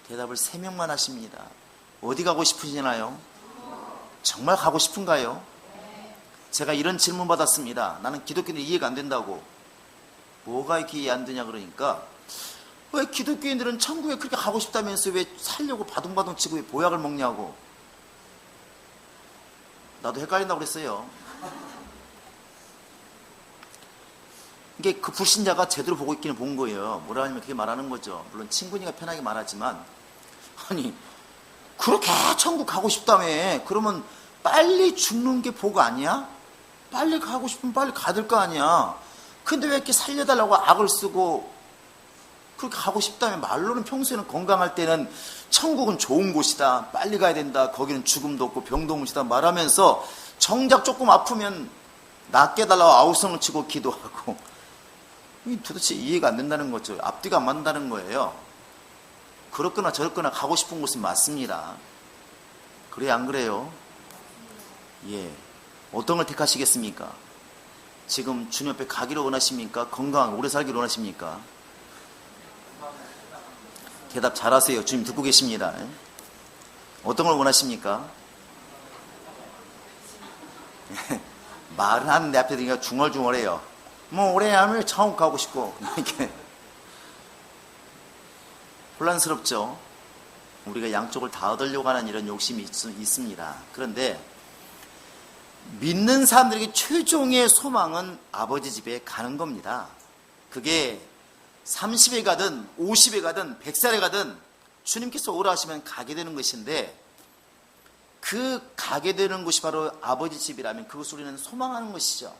대답을 3명만 하십니다. 어디 가고 싶으시나요? 정말 가고 싶은가요? 제가 이런 질문 받았습니다. 나는 기독교는 이해가 안 된다고. 뭐가 이렇게 이해 안 되냐 그러니까, 왜 기독교인들은 천국에 그렇게 가고 싶다면서 왜 살려고 바둥바둥 치고 왜 보약을 먹냐고. 나도 헷갈린다고 그랬어요. 이게 그 불신자가 제대로 보고 있기는 본 거예요. 뭐라 하냐면 그렇게 말하는 거죠. 물론 친구니까 편하게 말하지만, 아니 그렇게 천국 가고 싶다며. 그러면 빨리 죽는 게 복 아니야? 빨리 가고 싶으면 빨리 가들 거 아니야. 근데 왜 이렇게 살려달라고 악을 쓰고 그렇게 가고 싶다며. 말로는 평소에는 건강할 때는 천국은 좋은 곳이다, 빨리 가야 된다, 거기는 죽음도 없고 병도 없다 말하면서 정작 조금 아프면 낫게 해달라고 아우성을 치고 기도하고. 도대체 이해가 안 된다는 거죠. 앞뒤가 안 맞는다는 거예요. 그렇거나 저렇거나 가고 싶은 곳은 맞습니다. 그래 안 그래요? 예. 어떤 걸 택하시겠습니까? 지금 주님 앞에 가기를 원하십니까? 건강하게 오래 살기를 원하십니까? 대답 잘하세요. 주님 듣고 계십니다. 어떤 걸 원하십니까? 말은 하는데 앞에 드니까 중얼중얼해요. 뭐 오래 하면 천국 가고 싶고. 이렇게 혼란스럽죠. 우리가 양쪽을 다 얻으려고 하는 이런 욕심이 있습니다. 그런데 믿는 사람들에게 최종의 소망은 아버지 집에 가는 겁니다. 그게 30에 가든 50에 가든 100살에 가든 주님께서 오라 하시면 가게 되는 것인데, 그 가게 되는 곳이 바로 아버지 집이라면 그것을 우리는 소망하는 것이죠.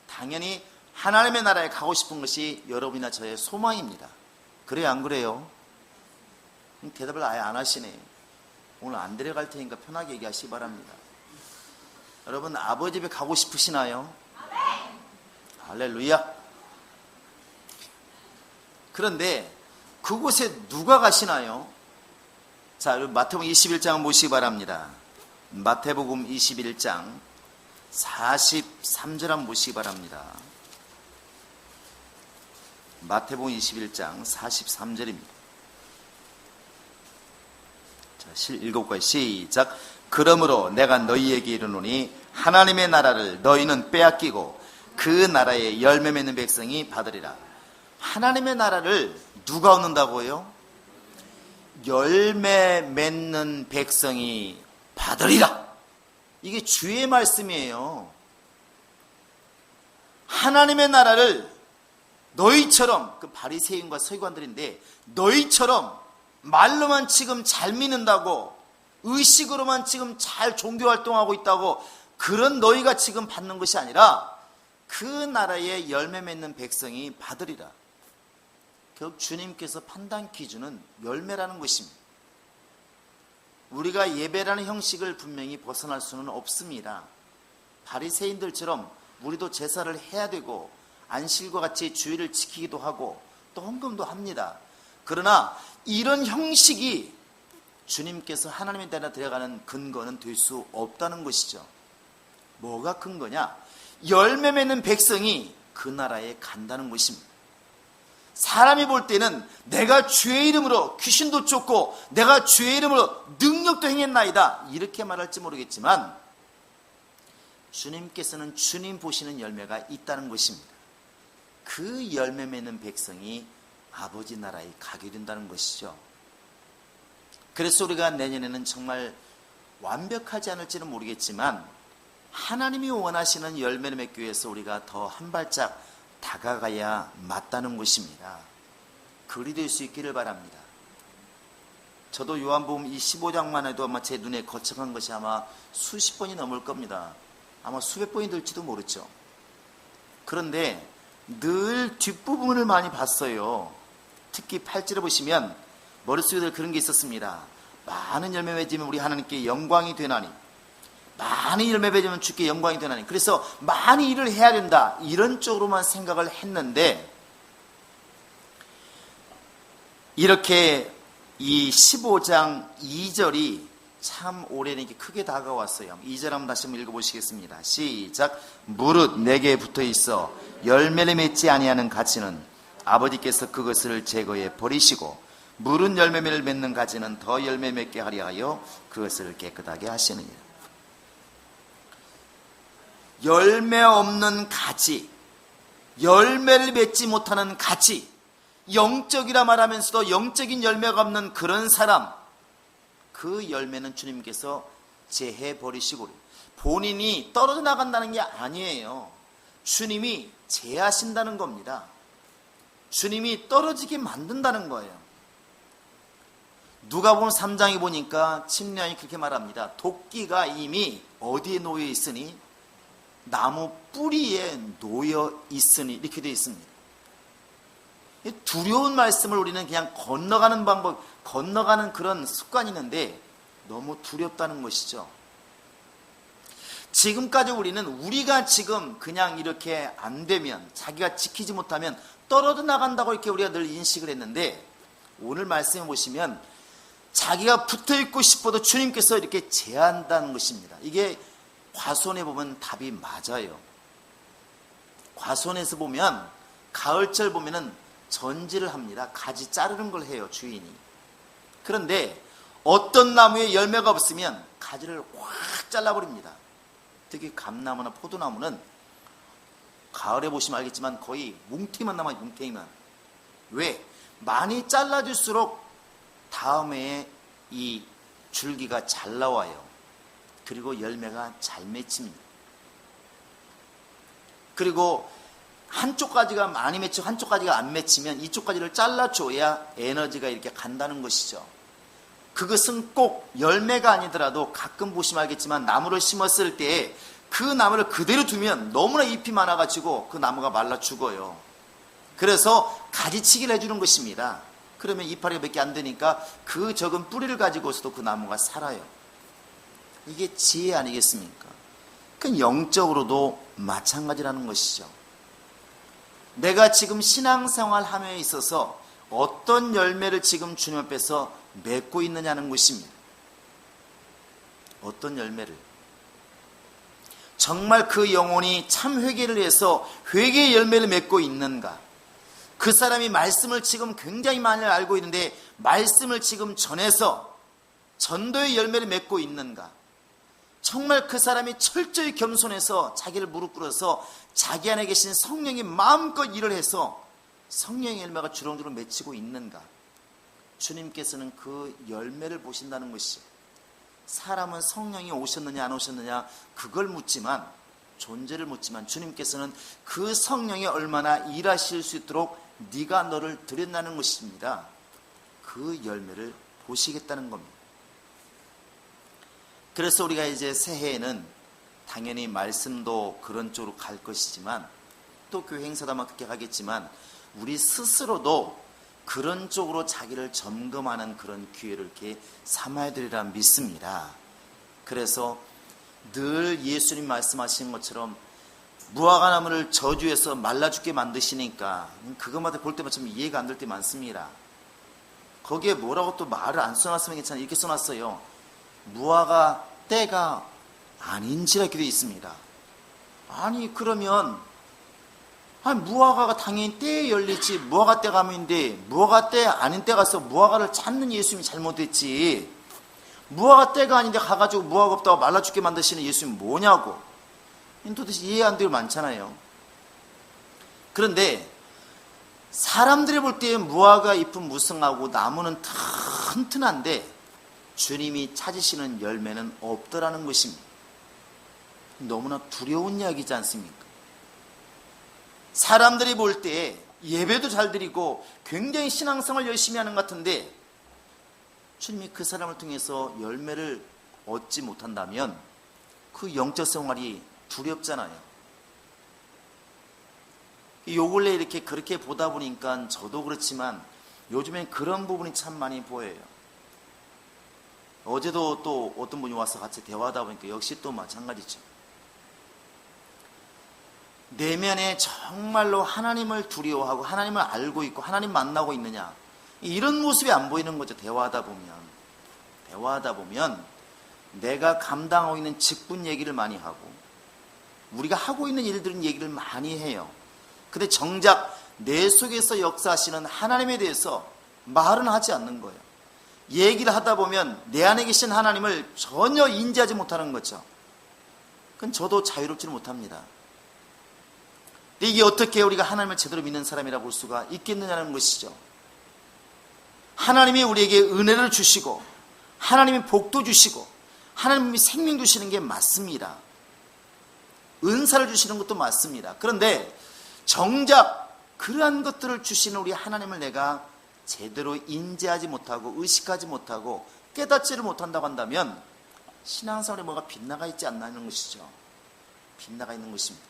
당연히 하나님의 나라에 가고 싶은 것이 여러분이나 저의 소망입니다. 그래요 안 그래요? 대답을 아예 안 하시네. 오늘 안 데려갈 테니까 편하게 얘기하시기 바랍니다. 여러분 아버지 집에 가고 싶으시나요? 할렐루야. 그런데 그곳에 누가 가시나요? 자, 마태복음 21장 보시기 바랍니다. 마태복음 21장 43절 한번 보시기 바랍니다. 마태복음 21장 43절입니다. 자, 읽어볼까요? 시작. 그러므로 내가 너희에게 이르노니 하나님의 나라를 너희는 빼앗기고 그 나라의 열매 맺는 백성이 받으리라. 하나님의 나라를 누가 얻는다고요? 열매 맺는 백성이 받으리라. 이게 주의 말씀이에요. 하나님의 나라를 너희처럼, 그 바리새인과 서기관들인데, 너희처럼 말로만 지금 잘 믿는다고, 의식으로만 지금 잘 종교활동하고 있다고, 그런 너희가 지금 받는 것이 아니라 그 나라의 열매 맺는 백성이 받으리라. 결국 주님께서 판단 기준은 열매라는 것입니다. 우리가 예배라는 형식을 분명히 벗어날 수는 없습니다. 바리새인들처럼 우리도 제사를 해야 되고 안식일과 같이 주일을 지키기도 하고 또 헌금도 합니다. 그러나 이런 형식이 주님께서 하나님의 나라에 들어가는 근거는 될 수 없다는 것이죠. 뭐가 근거냐? 열매 맺는 백성이 그 나라에 간다는 것입니다. 사람이 볼 때는 내가 주의 이름으로 귀신도 쫓고 내가 주의 이름으로 능력도 행했나이다 이렇게 말할지 모르겠지만 주님께서는 주님 보시는 열매가 있다는 것입니다. 그 열매 맺는 백성이 아버지 나라에 가게 된다는 것이죠. 그래서 우리가 내년에는 정말 완벽하지 않을지는 모르겠지만 하나님이 원하시는 열매를 맺기 위해서 우리가 더 한 발짝 다가가야 맞다는 것입니다. 그리 될 수 있기를 바랍니다. 저도 요한복음 이 15장만 해도 아마 제 눈에 거쳐간 것이 아마 수십 번이 넘을 겁니다. 아마 수백 번이 될지도 모르죠. 그런데 늘 뒷부분을 많이 봤어요. 특히 8절에 보시면 머릿속에 그런 게 있었습니다. 많은 열매 맺으면 우리 하나님께 영광이 되나니, 많이 열매 맺으면 주께 영광이 되나니, 그래서 많이 일을 해야 된다 이런 쪽으로만 생각을 했는데 이렇게 이 15장 2절이 참 올해는 크게 다가왔어요. 2절 한번 다시 한번 읽어보시겠습니다. 시작. 무릇 내게 붙어있어 열매를 맺지 아니하는 가지는 아버지께서 그것을 제거해 버리시고 무릇 열매를 맺는 가지는 더 열매 맺게 하려 하여 그것을 깨끗하게 하시느니라. 열매 없는 가지, 열매를 맺지 못하는 가지, 영적이라 말하면서도 영적인 열매가 없는 그런 사람, 그 열매는 주님께서 제해버리시고 본인이 떨어져 나간다는 게 아니에요. 주님이 제하신다는 겁니다. 주님이 떨어지게 만든다는 거예요. 누가복음 3장에 보니까 침례왕이 그렇게 말합니다. 도끼가 이미 어디에 놓여 있으니? 나무 뿌리에 놓여 있으니, 이렇게 되어 있습니다. 두려운 말씀을 우리는 그냥 건너가는 방법, 건너가는 그런 습관이 있는데 너무 두렵다는 것이죠. 지금까지 우리가 지금 그냥 이렇게 안 되면, 자기가 지키지 못하면 떨어져 나간다고 이렇게 우리가 늘 인식을 했는데 오늘 말씀해 보시면 자기가 붙어 있고 싶어도 주님께서 이렇게 제한다는 것입니다. 이게 과수원에 보면 답이 맞아요. 과수원에서 보면 가을철 보면은 전지를 합니다. 가지 자르는 걸 해요, 주인이. 그런데 어떤 나무에 열매가 없으면 가지를 확 잘라버립니다. 특히 감나무나 포도나무는 가을에 보시면 알겠지만 거의 뭉탱이만 남아요, 뭉탱이만. 왜? 많이 잘라줄수록 다음에 이 줄기가 잘 나와요. 그리고 열매가 잘 맺힙니다. 그리고 한쪽 가지가 많이 맺히고 한쪽 가지가 안 맺히면 이쪽 가지를 잘라줘야 에너지가 이렇게 간다는 것이죠. 그것은 꼭 열매가 아니더라도 가끔 보시면 알겠지만 나무를 심었을 때 그 나무를 그대로 두면 너무나 잎이 많아가지고 그 나무가 말라 죽어요. 그래서 가지치기를 해주는 것입니다. 그러면 이파리가 몇 개 안 되니까 그 적은 뿌리를 가지고서도 그 나무가 살아요. 이게 지혜 아니겠습니까? 그 영적으로도 마찬가지라는 것이죠. 내가 지금 신앙생활 함에 있어서 어떤 열매를 지금 주님 앞에서 맺고 있느냐는 것입니다. 어떤 열매를. 정말 그 영혼이 참 회개를 해서 회개의 열매를 맺고 있는가? 그 사람이 말씀을 지금 굉장히 많이 알고 있는데 말씀을 지금 전해서 전도의 열매를 맺고 있는가? 정말 그 사람이 철저히 겸손해서 자기를 무릎 꿇어서 자기 안에 계신 성령이 마음껏 일을 해서 성령의 열매가 주렁주렁 맺히고 있는가? 주님께서는 그 열매를 보신다는 것이죠. 사람은 성령이 오셨느냐 안 오셨느냐 그걸 묻지만, 존재를 묻지만, 주님께서는 그 성령이 얼마나 일하실 수 있도록 네가 너를 드렸다는 것입니다. 그 열매를 보시겠다는 겁니다. 그래서 우리가 이제 새해에는 당연히 말씀도 그런 쪽으로 갈 것이지만, 또 교회 행사도 아마 그렇게 가겠지만, 우리 스스로도 그런 쪽으로 자기를 점검하는 그런 기회를 이렇게 삼아야 되리라 믿습니다. 그래서 늘 예수님 말씀하신 것처럼 무화과나무를 저주해서 말라 죽게 만드시니까 그것마다 볼 때마다 좀 이해가 안 될 때 많습니다. 거기에 뭐라고 또 말을 안 써놨으면 괜찮아요. 이렇게 써놨어요. 무화과 때가 아닌지라 이렇게 되어 있습니다. 아니 그러면 무화과가 당연히 때에 열리지, 무화과 때가 아닌데 무화과 때 아닌 때 가서 무화과를 찾는 예수님이 잘못했지, 무화과 때가 아닌데 가가지고 무화과 없다고 말라 죽게 만드시는 예수님이 뭐냐고. 도대체 이해 안 되고 많잖아요. 그런데 사람들이 볼 때 무화과 잎은 무성하고 나무는 튼튼한데 주님이 찾으시는 열매는 없더라는 것입니다. 너무나 두려운 이야기지 않습니까? 사람들이 볼 때 예배도 잘 드리고 굉장히 신앙생활 열심히 하는 것 같은데 주님이 그 사람을 통해서 열매를 얻지 못한다면 그 영적 생활이 두렵잖아요. 요 근래 이렇게 그렇게 보다 보니까 저도 그렇지만 요즘엔 그런 부분이 참 많이 보여요. 어제도 또 어떤 분이 와서 같이 대화하다 보니까 역시 또 마찬가지죠. 내면에 정말로 하나님을 두려워하고 하나님을 알고 있고 하나님 만나고 있느냐, 이런 모습이 안 보이는 거죠. 대화하다 보면 내가 감당하고 있는 직분 얘기를 많이 하고 우리가 하고 있는 일들은 얘기를 많이 해요. 근데 정작 내 속에서 역사하시는 하나님에 대해서 말은 하지 않는 거예요. 얘기를 하다 보면 내 안에 계신 하나님을 전혀 인지하지 못하는 거죠. 그건 저도 자유롭지는 못합니다. 이게 어떻게 우리가 하나님을 제대로 믿는 사람이라 볼 수가 있겠느냐는 것이죠. 하나님이 우리에게 은혜를 주시고 하나님이 복도 주시고 하나님이 생명 주시는 게 맞습니다. 은사를 주시는 것도 맞습니다. 그런데 정작 그러한 것들을 주시는 우리 하나님을 내가 제대로 인지하지 못하고 의식하지 못하고 깨닫지를 못한다고 한다면 신앙생활에 뭐가 빗나가 있지 않나 하는 것이죠. 빗나가 있는 것입니다.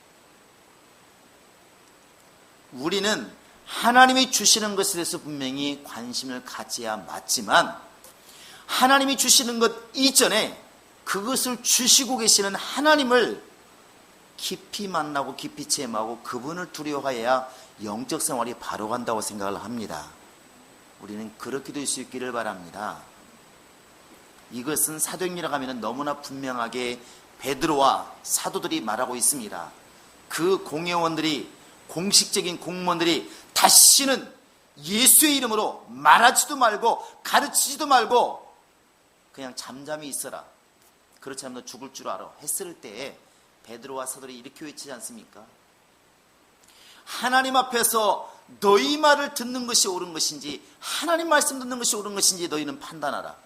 우리는 하나님이 주시는 것에 대해서 분명히 관심을 가져야 맞지만 하나님이 주시는 것 이전에 그것을 주시고 계시는 하나님을 깊이 만나고 깊이 체험하고 그분을 두려워해야 영적 생활이 바로 간다고 생각을 합니다. 우리는 그렇게 될 수 있기를 바랍니다. 이것은 사도행전이라고 하면 너무나 분명하게 베드로와 사도들이 말하고 있습니다. 그 공회원들이, 공식적인 공무원들이 다시는 예수의 이름으로 말하지도 말고 가르치지도 말고 그냥 잠잠히 있어라, 그렇지 않으면 너 죽을 줄 알아 했을 때에 베드로와 사도들이 이렇게 외치지 않습니까? 하나님 앞에서 너희 말을 듣는 것이 옳은 것인지 하나님 말씀 듣는 것이 옳은 것인지 너희는 판단하라.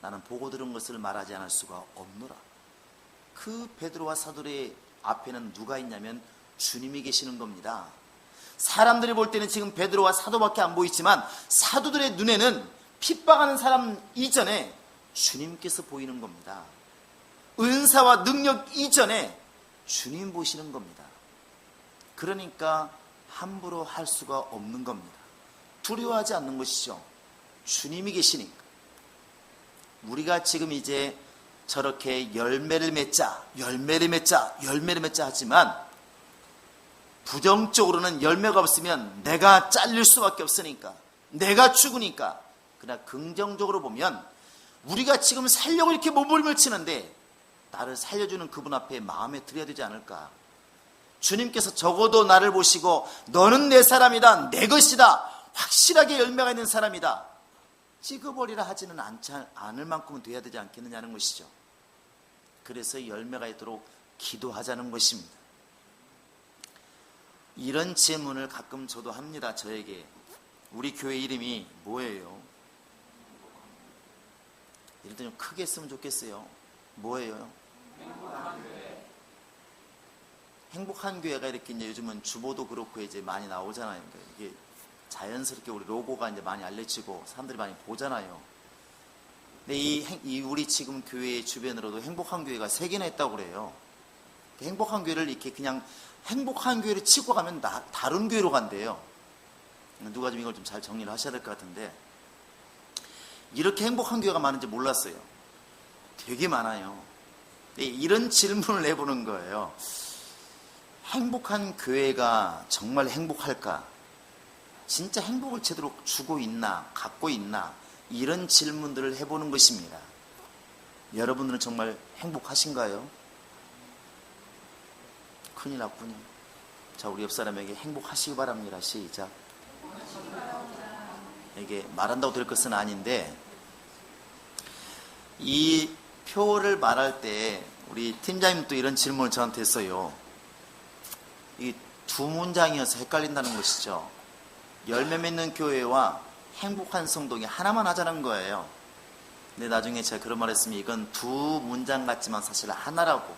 나는 보고 들은 것을 말하지 않을 수가 없노라. 그 베드로와 사도들의 앞에는 누가 있냐면 주님이 계시는 겁니다. 사람들이 볼 때는 지금 베드로와 사도밖에 안 보이지만 사도들의 눈에는 핍박하는 사람 이전에 주님께서 보이는 겁니다. 은사와 능력 이전에 주님 보시는 겁니다. 그러니까 함부로 할 수가 없는 겁니다. 두려워하지 않는 것이죠. 주님이 계시니까. 우리가 지금 이제 저렇게 열매를 맺자 하지만 부정적으로는 열매가 없으면 내가 잘릴 수밖에 없으니까, 내가 죽으니까. 그러나 긍정적으로 보면 우리가 지금 살려고 이렇게 몸부림을 치는데 나를 살려주는 그분 앞에 마음에 들여야 되지 않을까. 주님께서 적어도 나를 보시고 너는 내 사람이다, 내 것이다, 확실하게 열매가 있는 사람이다, 찍어버리라 하지는 않을 만큼은 돼야 되지 않겠느냐는 것이죠. 그래서 열매가 있도록 기도하자는 것입니다. 이런 질문을 가끔 저도 합니다. 저에게 우리 교회 이름이 뭐예요? 이럴 때 좀 크게 했으면 좋겠어요. 뭐예요? 행복한 교회가 이렇게 이제 요즘은 주보도 그렇고 이제 많이 나오잖아요. 그러니까 이게 자연스럽게 우리 로고가 이제 많이 알려지고 사람들이 많이 보잖아요. 근데 이 우리 지금 교회 주변으로도 행복한 교회가 3개나 있다고 그래요. 행복한 교회를 이렇게 그냥 행복한 교회를 치고 가면 다른 교회로 간대요. 누가 좀 이걸 좀 잘 정리를 하셔야 될 것 같은데, 이렇게 행복한 교회가 많은지 몰랐어요. 되게 많아요. 이런 질문을 내보는 거예요. 행복한 교회가 정말 행복할까? 진짜 행복을 제대로 주고 있나, 갖고 있나? 이런 질문들을 해보는 것입니다. 여러분들은 정말 행복하신가요? 큰일 났군요. 자, 우리 옆 사람에게 행복하시기 바랍니다. 시작. 이게 말한다고 될 것은 아닌데, 이 표를 말할 때 우리 팀장님도 이런 질문을 저한테 했어요. 이 2문장이어서 헷갈린다는 것이죠. 열매 맺는 교회와 행복한 성도가 하나만 하자는 거예요. 근데 나중에 제가 그런 말 했으면 이건 2문장 같지만 사실 하나라고.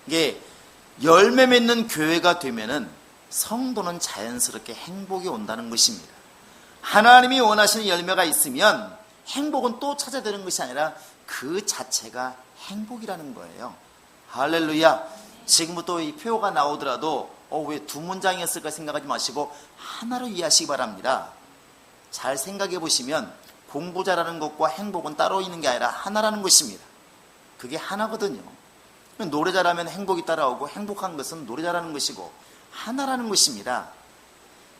이게 열매 맺는 교회가 되면은 성도는 자연스럽게 행복이 온다는 것입니다. 하나님이 원하시는 열매가 있으면 행복은 또 찾아야 되는 것이 아니라 그 자체가 행복이라는 거예요. 할렐루야. 지금부터 이 표가 나오더라도 왜 2문장이었을까 생각하지 마시고 하나로 이해하시기 바랍니다. 잘 생각해 보시면 공부 잘하는 것과 행복은 따로 있는 게 아니라 하나라는 것입니다. 그게 하나거든요. 노래 잘하면 행복이 따라오고 행복한 것은 노래 잘하는 것이고 하나라는 것입니다.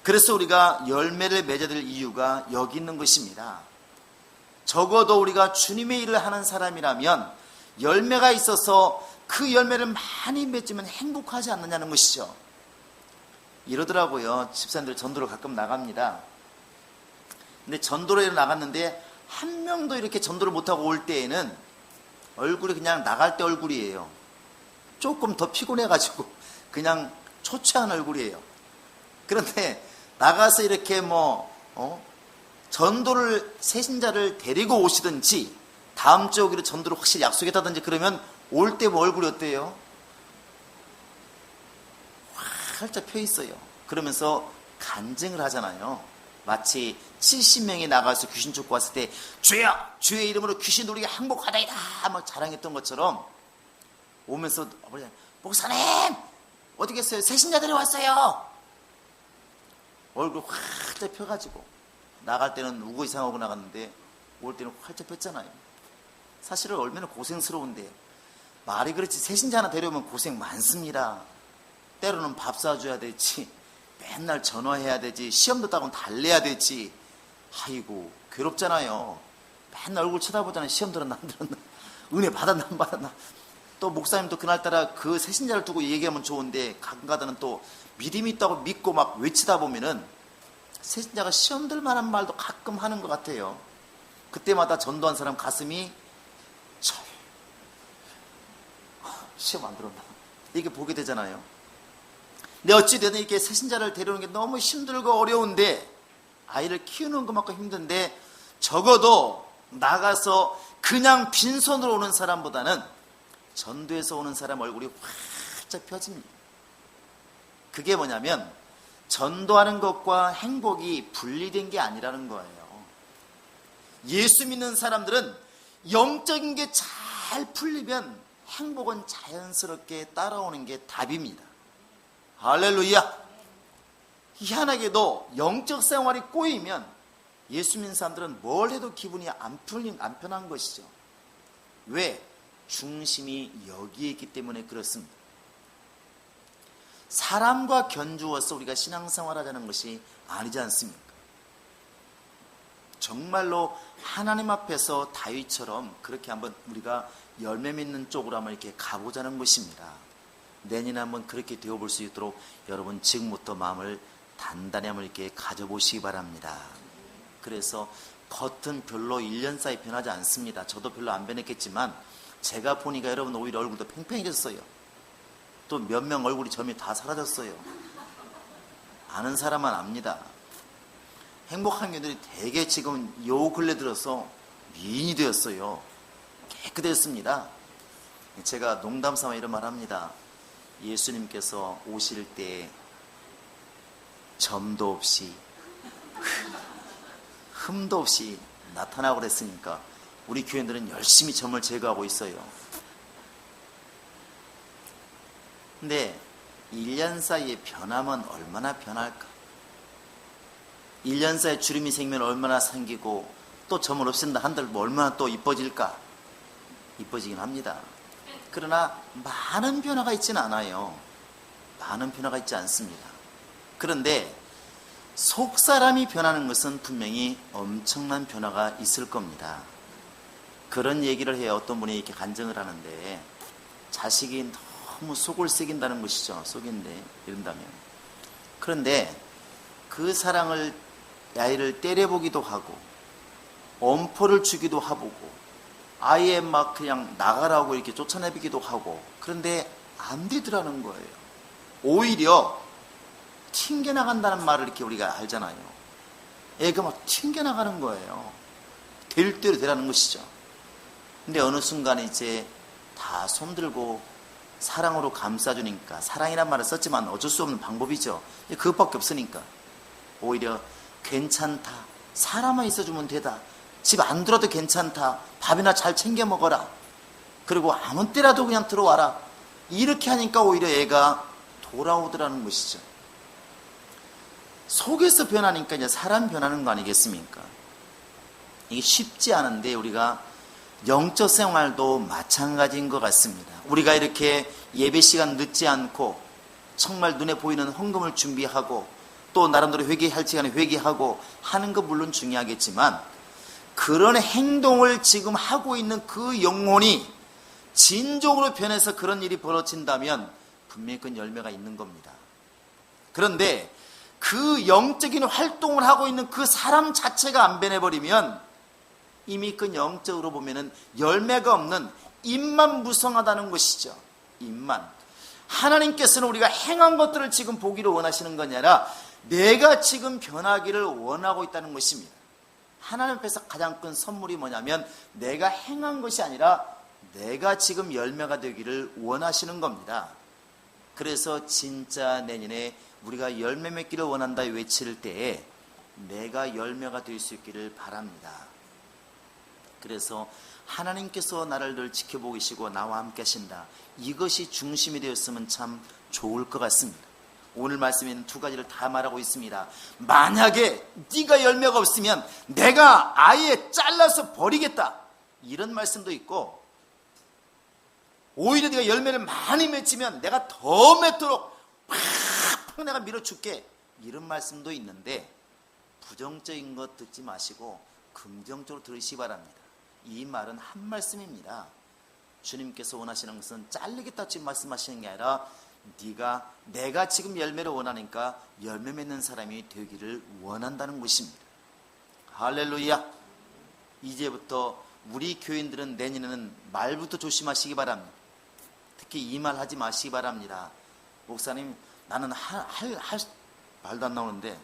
그래서 우리가 열매를 맺어야 될 이유가 여기 있는 것입니다. 적어도 우리가 주님의 일을 하는 사람이라면 열매가 있어서 그 열매를 많이 맺으면 행복하지 않느냐는 것이죠. 이러더라고요. 집사님들 전도를 가끔 나갑니다. 근데 전도를 나갔는데 한 명도 이렇게 전도를 못하고 올 때에는 얼굴이 그냥 나갈 때 얼굴이에요. 조금 더 피곤해가지고 그냥 초췌한 얼굴이에요. 그런데 나가서 이렇게 전도를 새신자를 데리고 오시든지 다음 주 오기로 전도를 확실히 약속했다든지 그러면 올 때 얼굴이 어때요? 활짝 펴 있어요. 그러면서 간증을 하잖아요. 마치 70명이 나가서 귀신 쫓고 왔을 때 주여! 주의 이름으로 귀신 우리가 행복하다이다! 막 자랑했던 것처럼 오면서 목사님! 어디 계세요? 새신자들이 왔어요! 얼굴 활짝 펴가지고 나갈 때는 우고 이상하고 나갔는데 올 때는 활짝 폈잖아요. 사실은 얼마나 고생스러운데 말이 그렇지 새신자 하나 데려오면 고생 많습니다. 때로는 밥 사줘야 되지, 맨날 전화해야 되지, 시험도 따고는 달래야 되지. 아이고 괴롭잖아요. 맨날 얼굴 쳐다보잖아요. 시험 들었나 안 들었나, 은혜 받았나 안 받았나. 또 목사님도 그날따라 그 새신자를 두고 얘기하면 좋은데 가끔가다는 또 믿음이 있다고 믿고 막 외치다 보면은 새신자가 시험 들 만한 말도 가끔 하는 것 같아요. 그때마다 전도한 사람 가슴이 시험 안 들었나 이게 보게 되잖아요. 근데 어찌되든 이렇게 새신자를 데려오는 게 너무 힘들고 어려운데, 아이를 키우는 것만큼 힘든데 적어도 나가서 그냥 빈손으로 오는 사람보다는 전도에서 오는 사람 얼굴이 활짝 펴집니다. 그게 뭐냐면 전도하는 것과 행복이 분리된 게 아니라는 거예요. 예수 믿는 사람들은 영적인 게 잘 풀리면 행복은 자연스럽게 따라오는 게 답입니다. 할렐루야. 희한하게도 영적 생활이 꼬이면 예수 믿는 사람들은 뭘 해도 기분이 안 편한 것이죠. 왜? 중심이 여기에 있기 때문에 그렇습니다. 사람과 견주어서 우리가 신앙생활 하자는 것이 아니지 않습니까? 정말로 하나님 앞에서 다윗처럼 그렇게 한번 우리가 열매 맺는 쪽으로 한번 이렇게 가보자는 것입니다. 내년에 한번 그렇게 되어볼 수 있도록 여러분 지금부터 마음을 단단히 한번 이렇게 가져보시기 바랍니다. 그래서 겉은 별로 1년 사이 변하지 않습니다. 저도 별로 안 변했겠지만 제가 보니까 여러분 오히려 얼굴도 팽팽해졌어요. 또 몇 명 얼굴이 점이 다 사라졌어요. 아는 사람은 압니다. 행복한 교인들이 되게 지금 요 근래 들어서 미인이 되었어요. 깨끗했습니다. 제가 농담 삼아 이런 말 합니다. 예수님께서 오실 때 점도 없이 흠도 없이 나타나고 그랬으니까 우리 교인들은 열심히 점을 제거하고 있어요. 근데 1년 사이에 변하면 얼마나 변할까? 1년 사이에 주름이 생기면 얼마나 생기고 또 점을 없앤다 한들 뭐 얼마나 또 이뻐질까? 이뻐지긴 합니다. 그러나 많은 변화가 있지는 않아요. 많은 변화가 있지 않습니다. 그런데 속 사람이 변하는 것은 분명히 엄청난 변화가 있을 겁니다. 그런 얘기를 해요. 어떤 분이 이렇게 간증을 하는데 자식이 너무 속을 새긴다는 것이죠. 속인데 이런다면. 그런데 그 사랑을 아이를 때려보기도 하고 엄포를 주기도 하고 아예 막 그냥 나가라고 이렇게 쫓아내기도 하고 그런데 안 되더라는 거예요. 오히려 튕겨나간다는 말을 이렇게 우리가 알잖아요. 애가 막 튕겨나가는 거예요. 될 대로 되라는 것이죠. 근데 어느 순간 이제 다 손들고 사랑으로 감싸주니까 사랑이란 말을 썼지만 어쩔 수 없는 방법이죠. 그것밖에 없으니까 오히려 괜찮다. 사람만 있어주면 되다. 집 안 들어도 괜찮다. 밥이나 잘 챙겨 먹어라. 그리고 아무 때라도 그냥 들어와라. 이렇게 하니까 오히려 애가 돌아오더라는 것이죠. 속에서 변하니까 이제 사람 변하는 거 아니겠습니까? 이게 쉽지 않은데 우리가 영적 생활도 마찬가지인 것 같습니다. 우리가 이렇게 예배 시간 늦지 않고 정말 눈에 보이는 헌금을 준비하고 또 나름대로 회개할 시간에 회개하고 하는 거 물론 중요하겠지만 그런 행동을 지금 하고 있는 그 영혼이 진정으로 변해서 그런 일이 벌어진다면 분명히 그건 열매가 있는 겁니다. 그런데 그 영적인 활동을 하고 있는 그 사람 자체가 안 변해버리면 이미 그 영적으로 보면은 열매가 없는 입만 무성하다는 것이죠. 입만. 하나님께서는 우리가 행한 것들을 지금 보기를 원하시는 것이 아니라 내가 지금 변하기를 원하고 있다는 것입니다. 하나님 앞에서 가장 큰 선물이 뭐냐면 내가 행한 것이 아니라 내가 지금 열매가 되기를 원하시는 겁니다. 그래서 진짜 내년에 우리가 열매 맺기를 원한다 외칠 때에 내가 열매가 될 수 있기를 바랍니다. 그래서 하나님께서 나를 늘 지켜보고 계시고 나와 함께 하신다. 이것이 중심이 되었으면 참 좋을 것 같습니다. 오늘 말씀에는 두 가지를 다 말하고 있습니다. 만약에 네가 열매가 없으면 내가 아예 잘라서 버리겠다. 이런 말씀도 있고 오히려 네가 열매를 많이 맺히면 내가 더 맺도록 팍팍 내가 밀어줄게. 이런 말씀도 있는데 부정적인 것 듣지 마시고 긍정적으로 들으시기 바랍니다. 이 말은 한 말씀입니다. 주님께서 원하시는 것은 잘리겠다 지금 말씀하시는 게 아니라 내가 지금 열매를 원하니까 열매 맺는 사람이 되기를 원한다는 것입니다. 할렐루야. 이제부터 우리 교인들은 내년에는 말부터 조심하시기 바랍니다. 특히 이 말 하지 마시기 바랍니다. 목사님 나는 말도 안 나오는데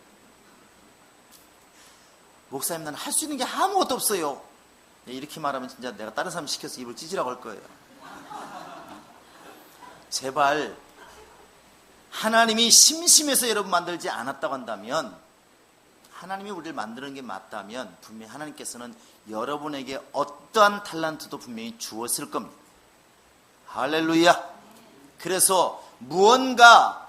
목사님 나는 할 수 있는 게 아무것도 없어요. 이렇게 말하면 진짜 내가 다른 사람 시켜서 입을 찢으라고 할 거예요. 제발 하나님이 심심해서 여러분 만들지 않았다고 한다면 하나님이 우리를 만드는 게 맞다면 분명히 하나님께서는 여러분에게 어떠한 탤런트도 분명히 주었을 겁니다. 할렐루야. 그래서 무언가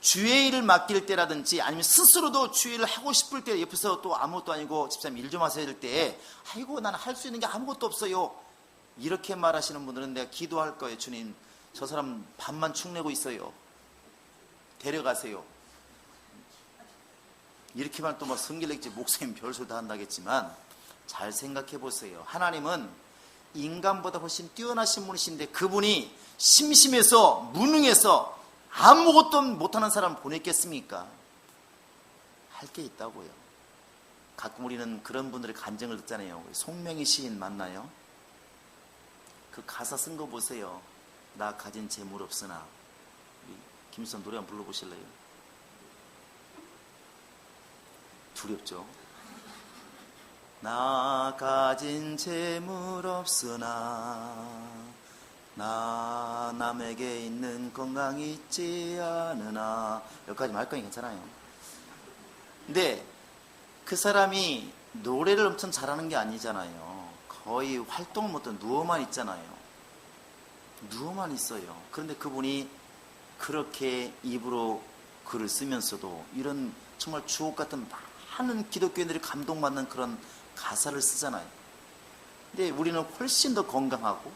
주의 일을 맡길 때라든지 아니면 스스로도 주의 일을 하고 싶을 때 옆에서 또 아무것도 아니고 집사님 일 좀 하세요 할 때에 아이고 나는 할 수 있는 게 아무것도 없어요. 이렇게 말하시는 분들은 내가 기도할 거예요. 주님 저 사람 밥만 축내고 있어요. 데려가세요. 이렇게만 또 막 성질냈지 목사님 별소리 다 한다겠지만 잘 생각해 보세요. 하나님은 인간보다 훨씬 뛰어나신 분이신데 그분이 심심해서 무능해서 아무것도 못하는 사람 보냈겠습니까? 할 게 있다고요. 가끔 우리는 그런 분들의 간증을 듣잖아요. 송명희 시인 맞나요? 그 가사 쓴 거 보세요. 나 가진 재물 없으나. 김수선 노래 한번 불러보실래요? 두렵죠? 나 가진 재물 없으나 나 남에게 있는 건강 있지 않으나. 여기까지 말까지 괜찮아요. 근데 그 사람이 노래를 엄청 잘하는 게 아니잖아요. 거의 활동을 못하고 누워만 있잖아요. 누워만 있어요. 그런데 그분이 그렇게 입으로 글을 쓰면서도 이런 정말 주옥 같은 많은 기독교인들이 감동받는 그런 가사를 쓰잖아요. 근데 우리는 훨씬 더 건강하고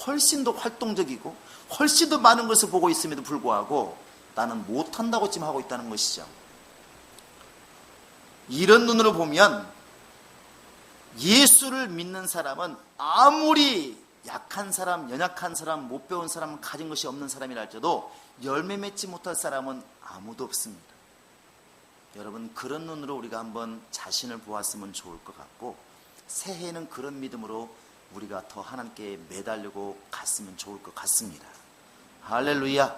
훨씬 더 활동적이고 훨씬 더 많은 것을 보고 있음에도 불구하고 나는 못한다고 지금 하고 있다는 것이죠. 이런 눈으로 보면 예수를 믿는 사람은 아무리 약한 사람, 연약한 사람, 못 배운 사람, 가진 것이 없는 사람이라 할지라도 열매 맺지 못할 사람은 아무도 없습니다. 여러분, 그런 눈으로 우리가 한번 자신을 보았으면 좋을 것 같고, 새해에는 그런 믿음으로 우리가 더 하나님께 매달리고 갔으면 좋을 것 같습니다. 할렐루야.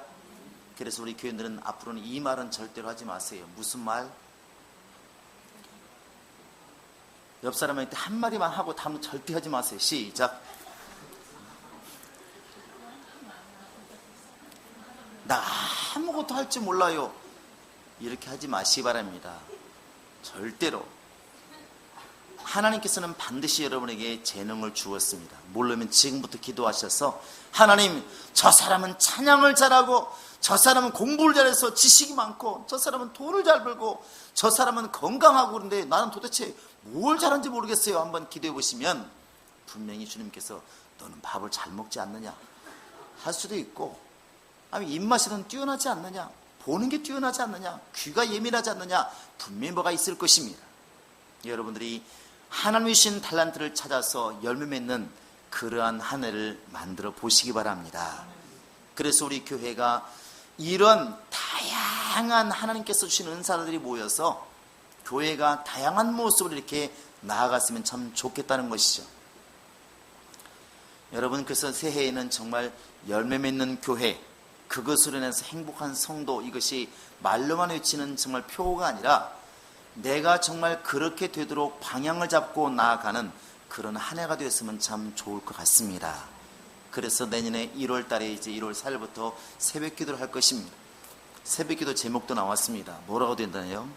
그래서 우리 교인들은 앞으로는 이 말은 절대로 하지 마세요. 무슨 말? 옆 사람한테 한마디만 하고 다음은 절대 하지 마세요. 시작. 나 아무것도 할 줄 몰라요. 이렇게 하지 마시기 바랍니다. 절대로. 하나님께서는 반드시 여러분에게 재능을 주었습니다. 모르면 지금부터 기도하셔서 하나님, 저 사람은 찬양을 잘하고 저 사람은 공부를 잘해서 지식이 많고 저 사람은 돈을 잘 벌고 저 사람은 건강하고 그런데 나는 도대체 뭘 잘하는지 모르겠어요. 한번 기도해 보시면 분명히 주님께서 너는 밥을 잘 먹지 않느냐 할 수도 있고, 아니 입맛이 넌 뛰어나지 않느냐, 보는 게 뛰어나지 않느냐, 귀가 예민하지 않느냐, 분명히 뭐가 있을 것입니다. 여러분들이 하나님이 주신 달란트를 찾아서 열매 맺는 그러한 한 해를 만들어 보시기 바랍니다. 그래서 우리 교회가 이런 다양한 하나님께서 주신 은사들이 모여서 교회가 다양한 모습으로 이렇게 나아갔으면 참 좋겠다는 것이죠. 여러분, 그래서 새해에는 정말 열매 맺는 교회, 그것으로 인해서 행복한 성도, 이것이 말로만 외치는 정말 표가 아니라 내가 정말 그렇게 되도록 방향을 잡고 나아가는 그런 한 해가 되었으면 참 좋을 것 같습니다. 그래서 내년에 1월 달에 이제 1월 4일부터 새벽 기도를 할 것입니다. 새벽 기도 제목도 나왔습니다. 뭐라고 된다네요?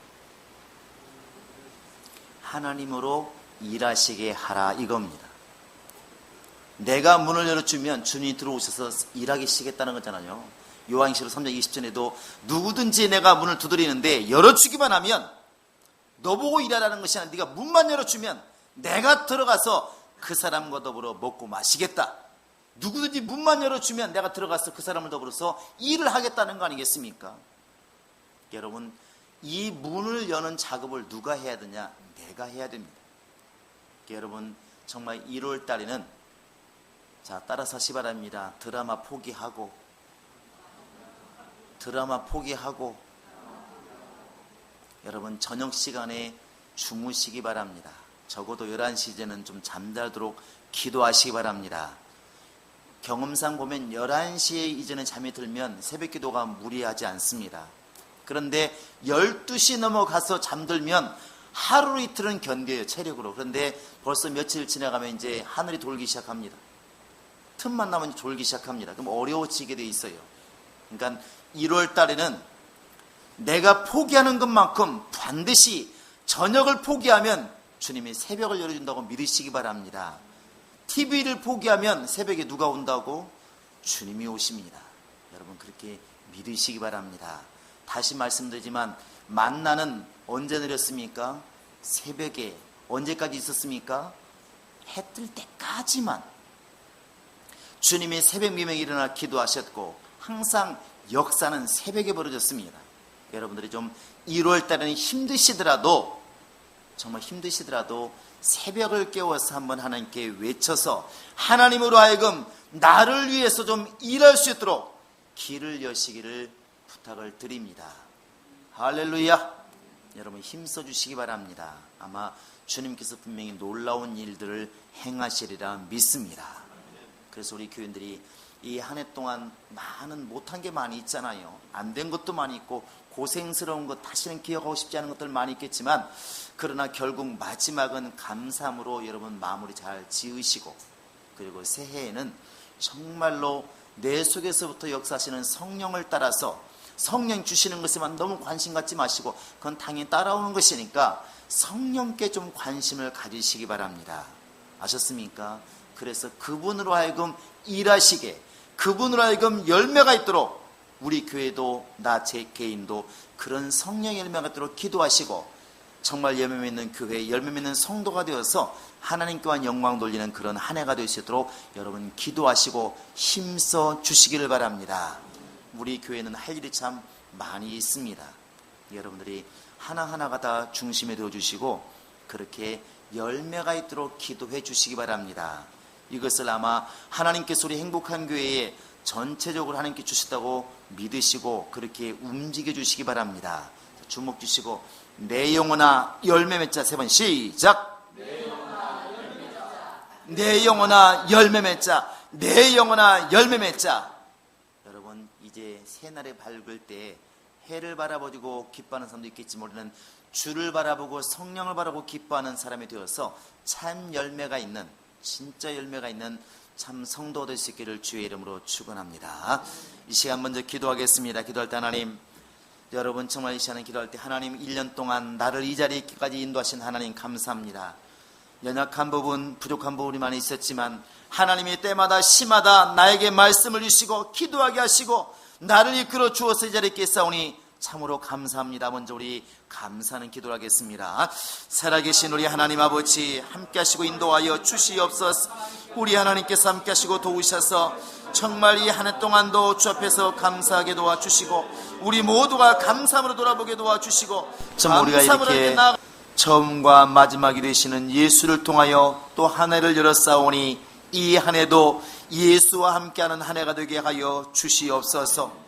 하나님으로 일하시게 하라, 이겁니다. 내가 문을 열어주면 주님이 들어오셔서 일하기 시겠다는 거잖아요. 요한계시록 3장 20절에도 누구든지 내가 문을 두드리는데 열어주기만 하면, 너 보고 일하라는 것이 아니라 네가 문만 열어주면 내가 들어가서 그 사람과 더불어 먹고 마시겠다. 누구든지 문만 열어주면 내가 들어가서 그 사람을 더불어서 일을 하겠다는 거 아니겠습니까? 여러분, 이 문을 여는 작업을 누가 해야 되냐? 내가 해야 됩니다. 여러분, 정말 1월 달에는 자, 따라서 하시 바랍니다. 드라마 포기하고 여러분, 저녁 시간에 주무시기 바랍니다. 적어도 11시 이제는 좀 잠자도록 기도하시기 바랍니다. 경험상 보면 11시에 이전에 잠이 들면 새벽 기도가 무리하지 않습니다. 그런데 12시 넘어가서 잠들면 하루 이틀은 견뎌요, 체력으로. 그런데 벌써 며칠 지나가면 이제 하늘이 돌기 시작합니다. 틈만 나면 졸기 시작합니다. 그럼 어려워지게 돼 있어요. 그러니까 1월 달에는 내가 포기하는 것만큼 반드시 저녁을 포기하면 주님이 새벽을 열어준다고 믿으시기 바랍니다. TV를 포기하면 새벽에 누가 온다고? 주님이 오십니다. 여러분, 그렇게 믿으시기 바랍니다. 다시 말씀드리지만 만나는 언제 내렸습니까? 새벽에. 언제까지 있었습니까? 해 뜰 때까지만. 주님이 새벽 미명에 일어나 기도하셨고 항상 역사는 새벽에 벌어졌습니다. 여러분들이 좀 1월 달에는 힘드시더라도, 정말 힘드시더라도 새벽을 깨워서 한번 하나님께 외쳐서 하나님으로 하여금 나를 위해서 좀 일할 수 있도록 길을 여시기를 부탁을 드립니다. 할렐루야. 여러분 힘써 주시기 바랍니다. 아마 주님께서 분명히 놀라운 일들을 행하시리라 믿습니다. 그래서 우리 교인들이 이 한 해 동안 많은 못한 게 많이 있잖아요. 안 된 것도 많이 있고 고생스러운 것, 다시는 기억하고 싶지 않은 것들 많이 있겠지만, 그러나 결국 마지막은 감사함으로 여러분 마무리 잘 지으시고, 그리고 새해에는 정말로 내 속에서부터 역사하시는 성령을 따라서, 성령 주시는 것에만 너무 관심 갖지 마시고 그건 당연히 따라오는 것이니까 성령께 좀 관심을 가지시기 바랍니다. 아셨습니까? 그래서 그분으로 하여금 일하시게, 그분으로 하여금 열매가 있도록 우리 교회도, 나 제 개인도 그런 성령의 열매가 있도록 기도하시고, 정말 열매 맺는 교회, 열매 맺는 성도가 되어서 하나님께만 영광 돌리는 그런 한 해가 될 수 있도록 여러분 기도하시고 힘써 주시기를 바랍니다. 우리 교회는 할 일이 참 많이 있습니다. 여러분들이 하나하나가 다 중심에 되어주시고 그렇게 열매가 있도록 기도해 주시기 바랍니다. 이것을 아마 하나님께서 우리 행복한 교회에 전체적으로 하나님께 주셨다고 믿으시고 그렇게 움직여 주시기 바랍니다. 주목 주시고 내 영혼아 열매 맺자. 3번 시작. 내 영혼아 열매 맺자. 내 영혼아 열매 맺자. 내 영혼아 열매 맺자. 여러분 이제 새날에 밝을 때 해를 바라보고 기뻐하는 사람도 있겠지 모르는 주를 바라보고 성령을 바라보고 기뻐하는 사람이 되어서 참 열매가 있는, 진짜 열매가 있는 참 성도 될 수 있기를 주의 이름으로 축원합니다. 이 시간 먼저 기도하겠습니다. 기도할 때 하나님, 여러분 정말 이 시간에 기도할 때 하나님 1년 동안 나를 이 자리까지 인도하신 하나님 감사합니다. 연약한 부분, 부족한 부분이 많이 있었지만 하나님이 때마다 시마다 나에게 말씀을 주시고 기도하게 하시고 나를 이끌어 주어서 이 자리에 있사오니 참으로 감사합니다. 먼저 우리 감사하는 기도를 하겠습니다. 살아계신 우리 하나님 아버지 함께 하시고 인도하여 주시옵소서. 우리 하나님께서 함께 하시고 도우셔서 정말 이 한 해 동안도 주 앞에서 감사하게 도와주시고 우리 모두가 감사함으로 돌아보게 도와주시고 정말 우리가 이렇게 처음과 마지막이 되시는 예수를 통하여 또 한 해를 열었사오니 이 한 해도 예수와 함께하는 한 해가 되게 하여 주시옵소서.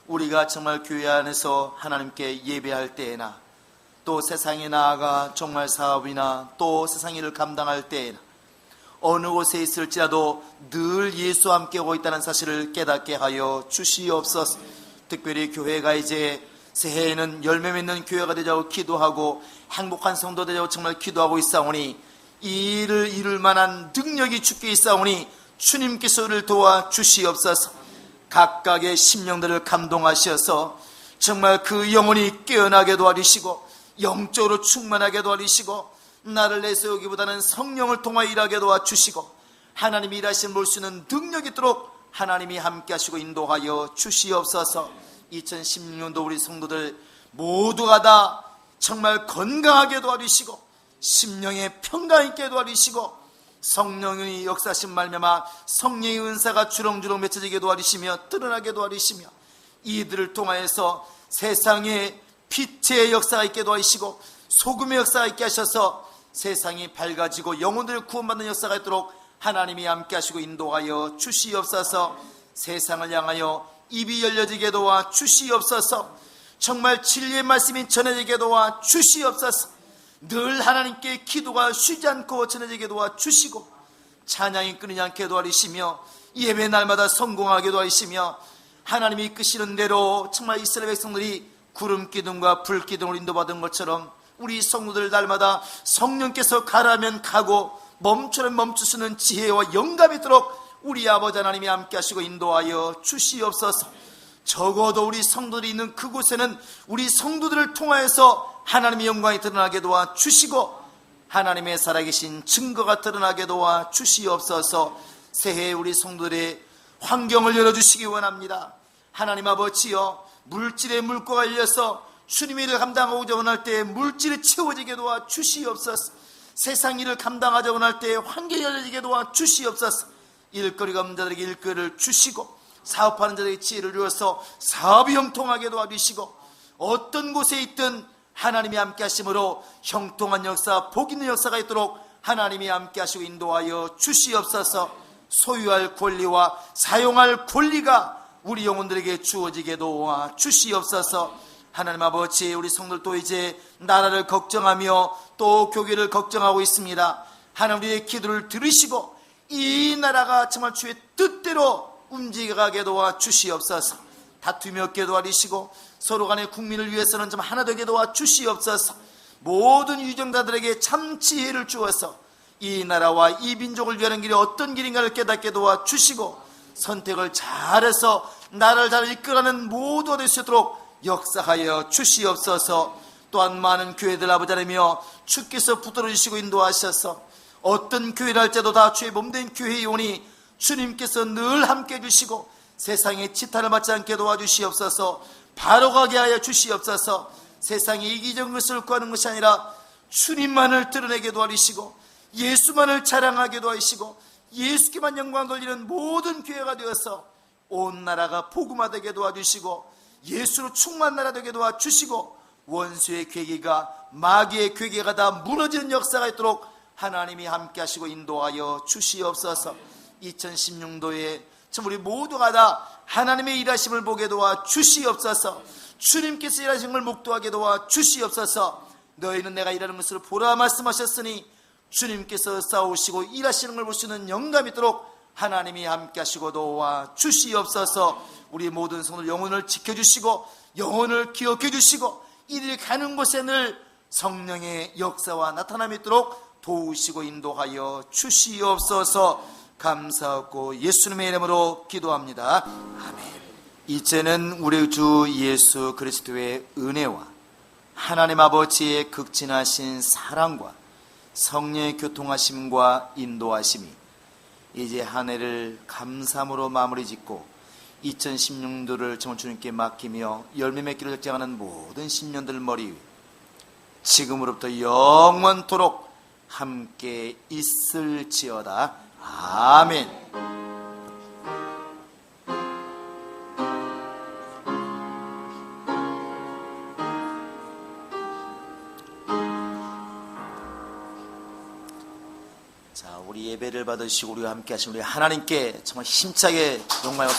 우리가 정말 교회 안에서 하나님께 예배할 때에나 또 세상에 나아가 정말 사업이나 또 세상 일을 감당할 때에나 어느 곳에 있을지라도 늘 예수와 함께 오고 있다는 사실을 깨닫게 하여 주시옵소서. 특별히 교회가 이제 새해에는 열매 맺는 교회가 되자고 기도하고 행복한 성도 되자고 정말 기도하고 있사오니 이 일을 이룰 만한 능력이 주께 있사오니 주님께서 우리를 도와 주시옵소서. 각각의 심령들을 감동하셔서 정말 그 영혼이 깨어나게 도와주시고 영적으로 충만하게 도와주시고 나를 내세우기보다는 성령을 통하여 일하게 도와주시고 하나님이 일하시는 볼 수 있는 능력이 있도록 하나님이 함께 하시고 인도하여 주시옵소서. 2016년도 우리 성도들 모두가 다 정말 건강하게 도와주시고 심령의 평강 있게 도와주시고 성령의 역사하신 말미암아 성령의 은사가 주렁주렁 맺혀지게 도와주시며 드러나게 도와주시며 이들을 통하여서 세상에 빛의 역사가 있게 도와주시고 소금의 역사가 있게 하셔서 세상이 밝아지고 영혼들을 구원받는 역사가 있도록 하나님이 함께 하시고 인도하여 주시옵소서. 세상을 향하여 입이 열려지게 도와 주시옵소서. 정말 진리의 말씀이 전해지게 도와 주시옵소서. 늘 하나님께 기도가 쉬지 않고 전해지게 도와주시고 찬양이 끊이지 않게 도와주시며 예배 날마다 성공하게 도와주시며 하나님이 이끄시는 대로 정말 이스라엘 백성들이 구름 기둥과 불 기둥을 인도받은 것처럼 우리 성도들 날마다 성령께서 가라면 가고 멈추면 멈추시는 지혜와 영감이 있도록 우리 아버지 하나님이 함께 하시고 인도하여 주시옵소서. 적어도 우리 성도들이 있는 그곳에는 우리 성도들을 통하여서 하나님의 영광이 드러나게 도와주시고 하나님의 살아계신 증거가 드러나게 도와주시옵소서. 새해 우리 성도들의 환경을 열어주시기 원합니다. 하나님 아버지여, 물질의 물고가 열려서 주님의 일을 감당하고자 원할 때 물질이 채워지게 도와주시옵소서. 세상 일을 감당하자 원할 때 환경이 열려지게 도와주시옵소서. 일거리가 없는 자들에게 일거리를 주시고 사업하는 자들에게 지혜를 주어서 사업이 형통하게 도와주시고, 어떤 곳에 있든 하나님이 함께 하심으로 형통한 역사, 복 있는 역사가 있도록 하나님이 함께 하시고 인도하여 주시옵소서. 소유할 권리와 사용할 권리가 우리 영혼들에게 주어지게 도와 주시옵소서. 하나님 아버지, 우리 성도들도 이제 나라를 걱정하며 또 교회를 걱정하고 있습니다. 하나님, 우리의 기도를 들으시고 이 나라가 정말 주의 뜻대로 움직여가게 도와 주시옵소서. 다툼이 없게 도와주시고 서로 간의 국민을 위해서는 좀 하나 되게 도와 주시옵소서. 모든 유정자들에게 참 지혜를 주어서 이 나라와 이 민족을 위하는 길이 어떤 길인가를 깨닫게 도와 주시고, 선택을 잘해서 나라를 잘 이끌어가는 모두가 될 수 있도록 역사하여 주시옵소서. 또한 많은 교회들 아버지 하나며 주께서 붙들어 주시고 인도하셔서 어떤 교회를 할 때도 다 주의 몸된 교회에 오니 주님께서 늘 함께 해주시고 세상에 지탄을 받지 않게 도와주시옵소서. 바로 가게 하여 주시옵소서. 세상에 이기적인 것을 구하는 것이 아니라 주님만을 드러내게 도와주시고 예수만을 자랑하게 도와주시고 예수께만 영광 돌리는 모든 교회가 되어서 온 나라가 복음화되게 도와주시고 예수로 충만한 나라 되게 도와주시고 원수의 괴계가 마귀의 괴계가 다 무너지는 역사가 있도록 하나님이 함께 하시고 인도하여 주시옵소서. 2016년도에 참 우리 모두가 다 하나님의 일하심을 보게 도와 주시옵소서. 주님께서 일하신 걸 목도하게 도와 주시옵소서. 너희는 내가 일하는 것을 보라 말씀하셨으니 주님께서 싸우시고 일하시는 걸 볼 수 있는 영감이 있도록 하나님이 함께 하시고 도와 주시옵소서. 우리 모든 성도들 영혼을 지켜주시고 영혼을 기억해 주시고 이들이 가는 곳에 늘 성령의 역사와 나타남이 있도록 도우시고 인도하여 주시옵소서. 감사하고 예수님의 이름으로 기도합니다. 아멘. 이제는 우리 주 예수 그리스도의 은혜와 하나님 아버지의 극진하신 사랑과 성령의 교통하심과 인도하심이 이제 한 해를 감사함으로 마무리 짓고 2016년도를 정말 주님께 맡기며 열매 맺기를 결정하는 모든 신년들 머리 위에 지금으로부터 영원토록 함께 있을지어다. 아멘. 자, 우리 예배를 받으시고 우리와 함께 하신 우리 하나님께 정말 힘차게 영광을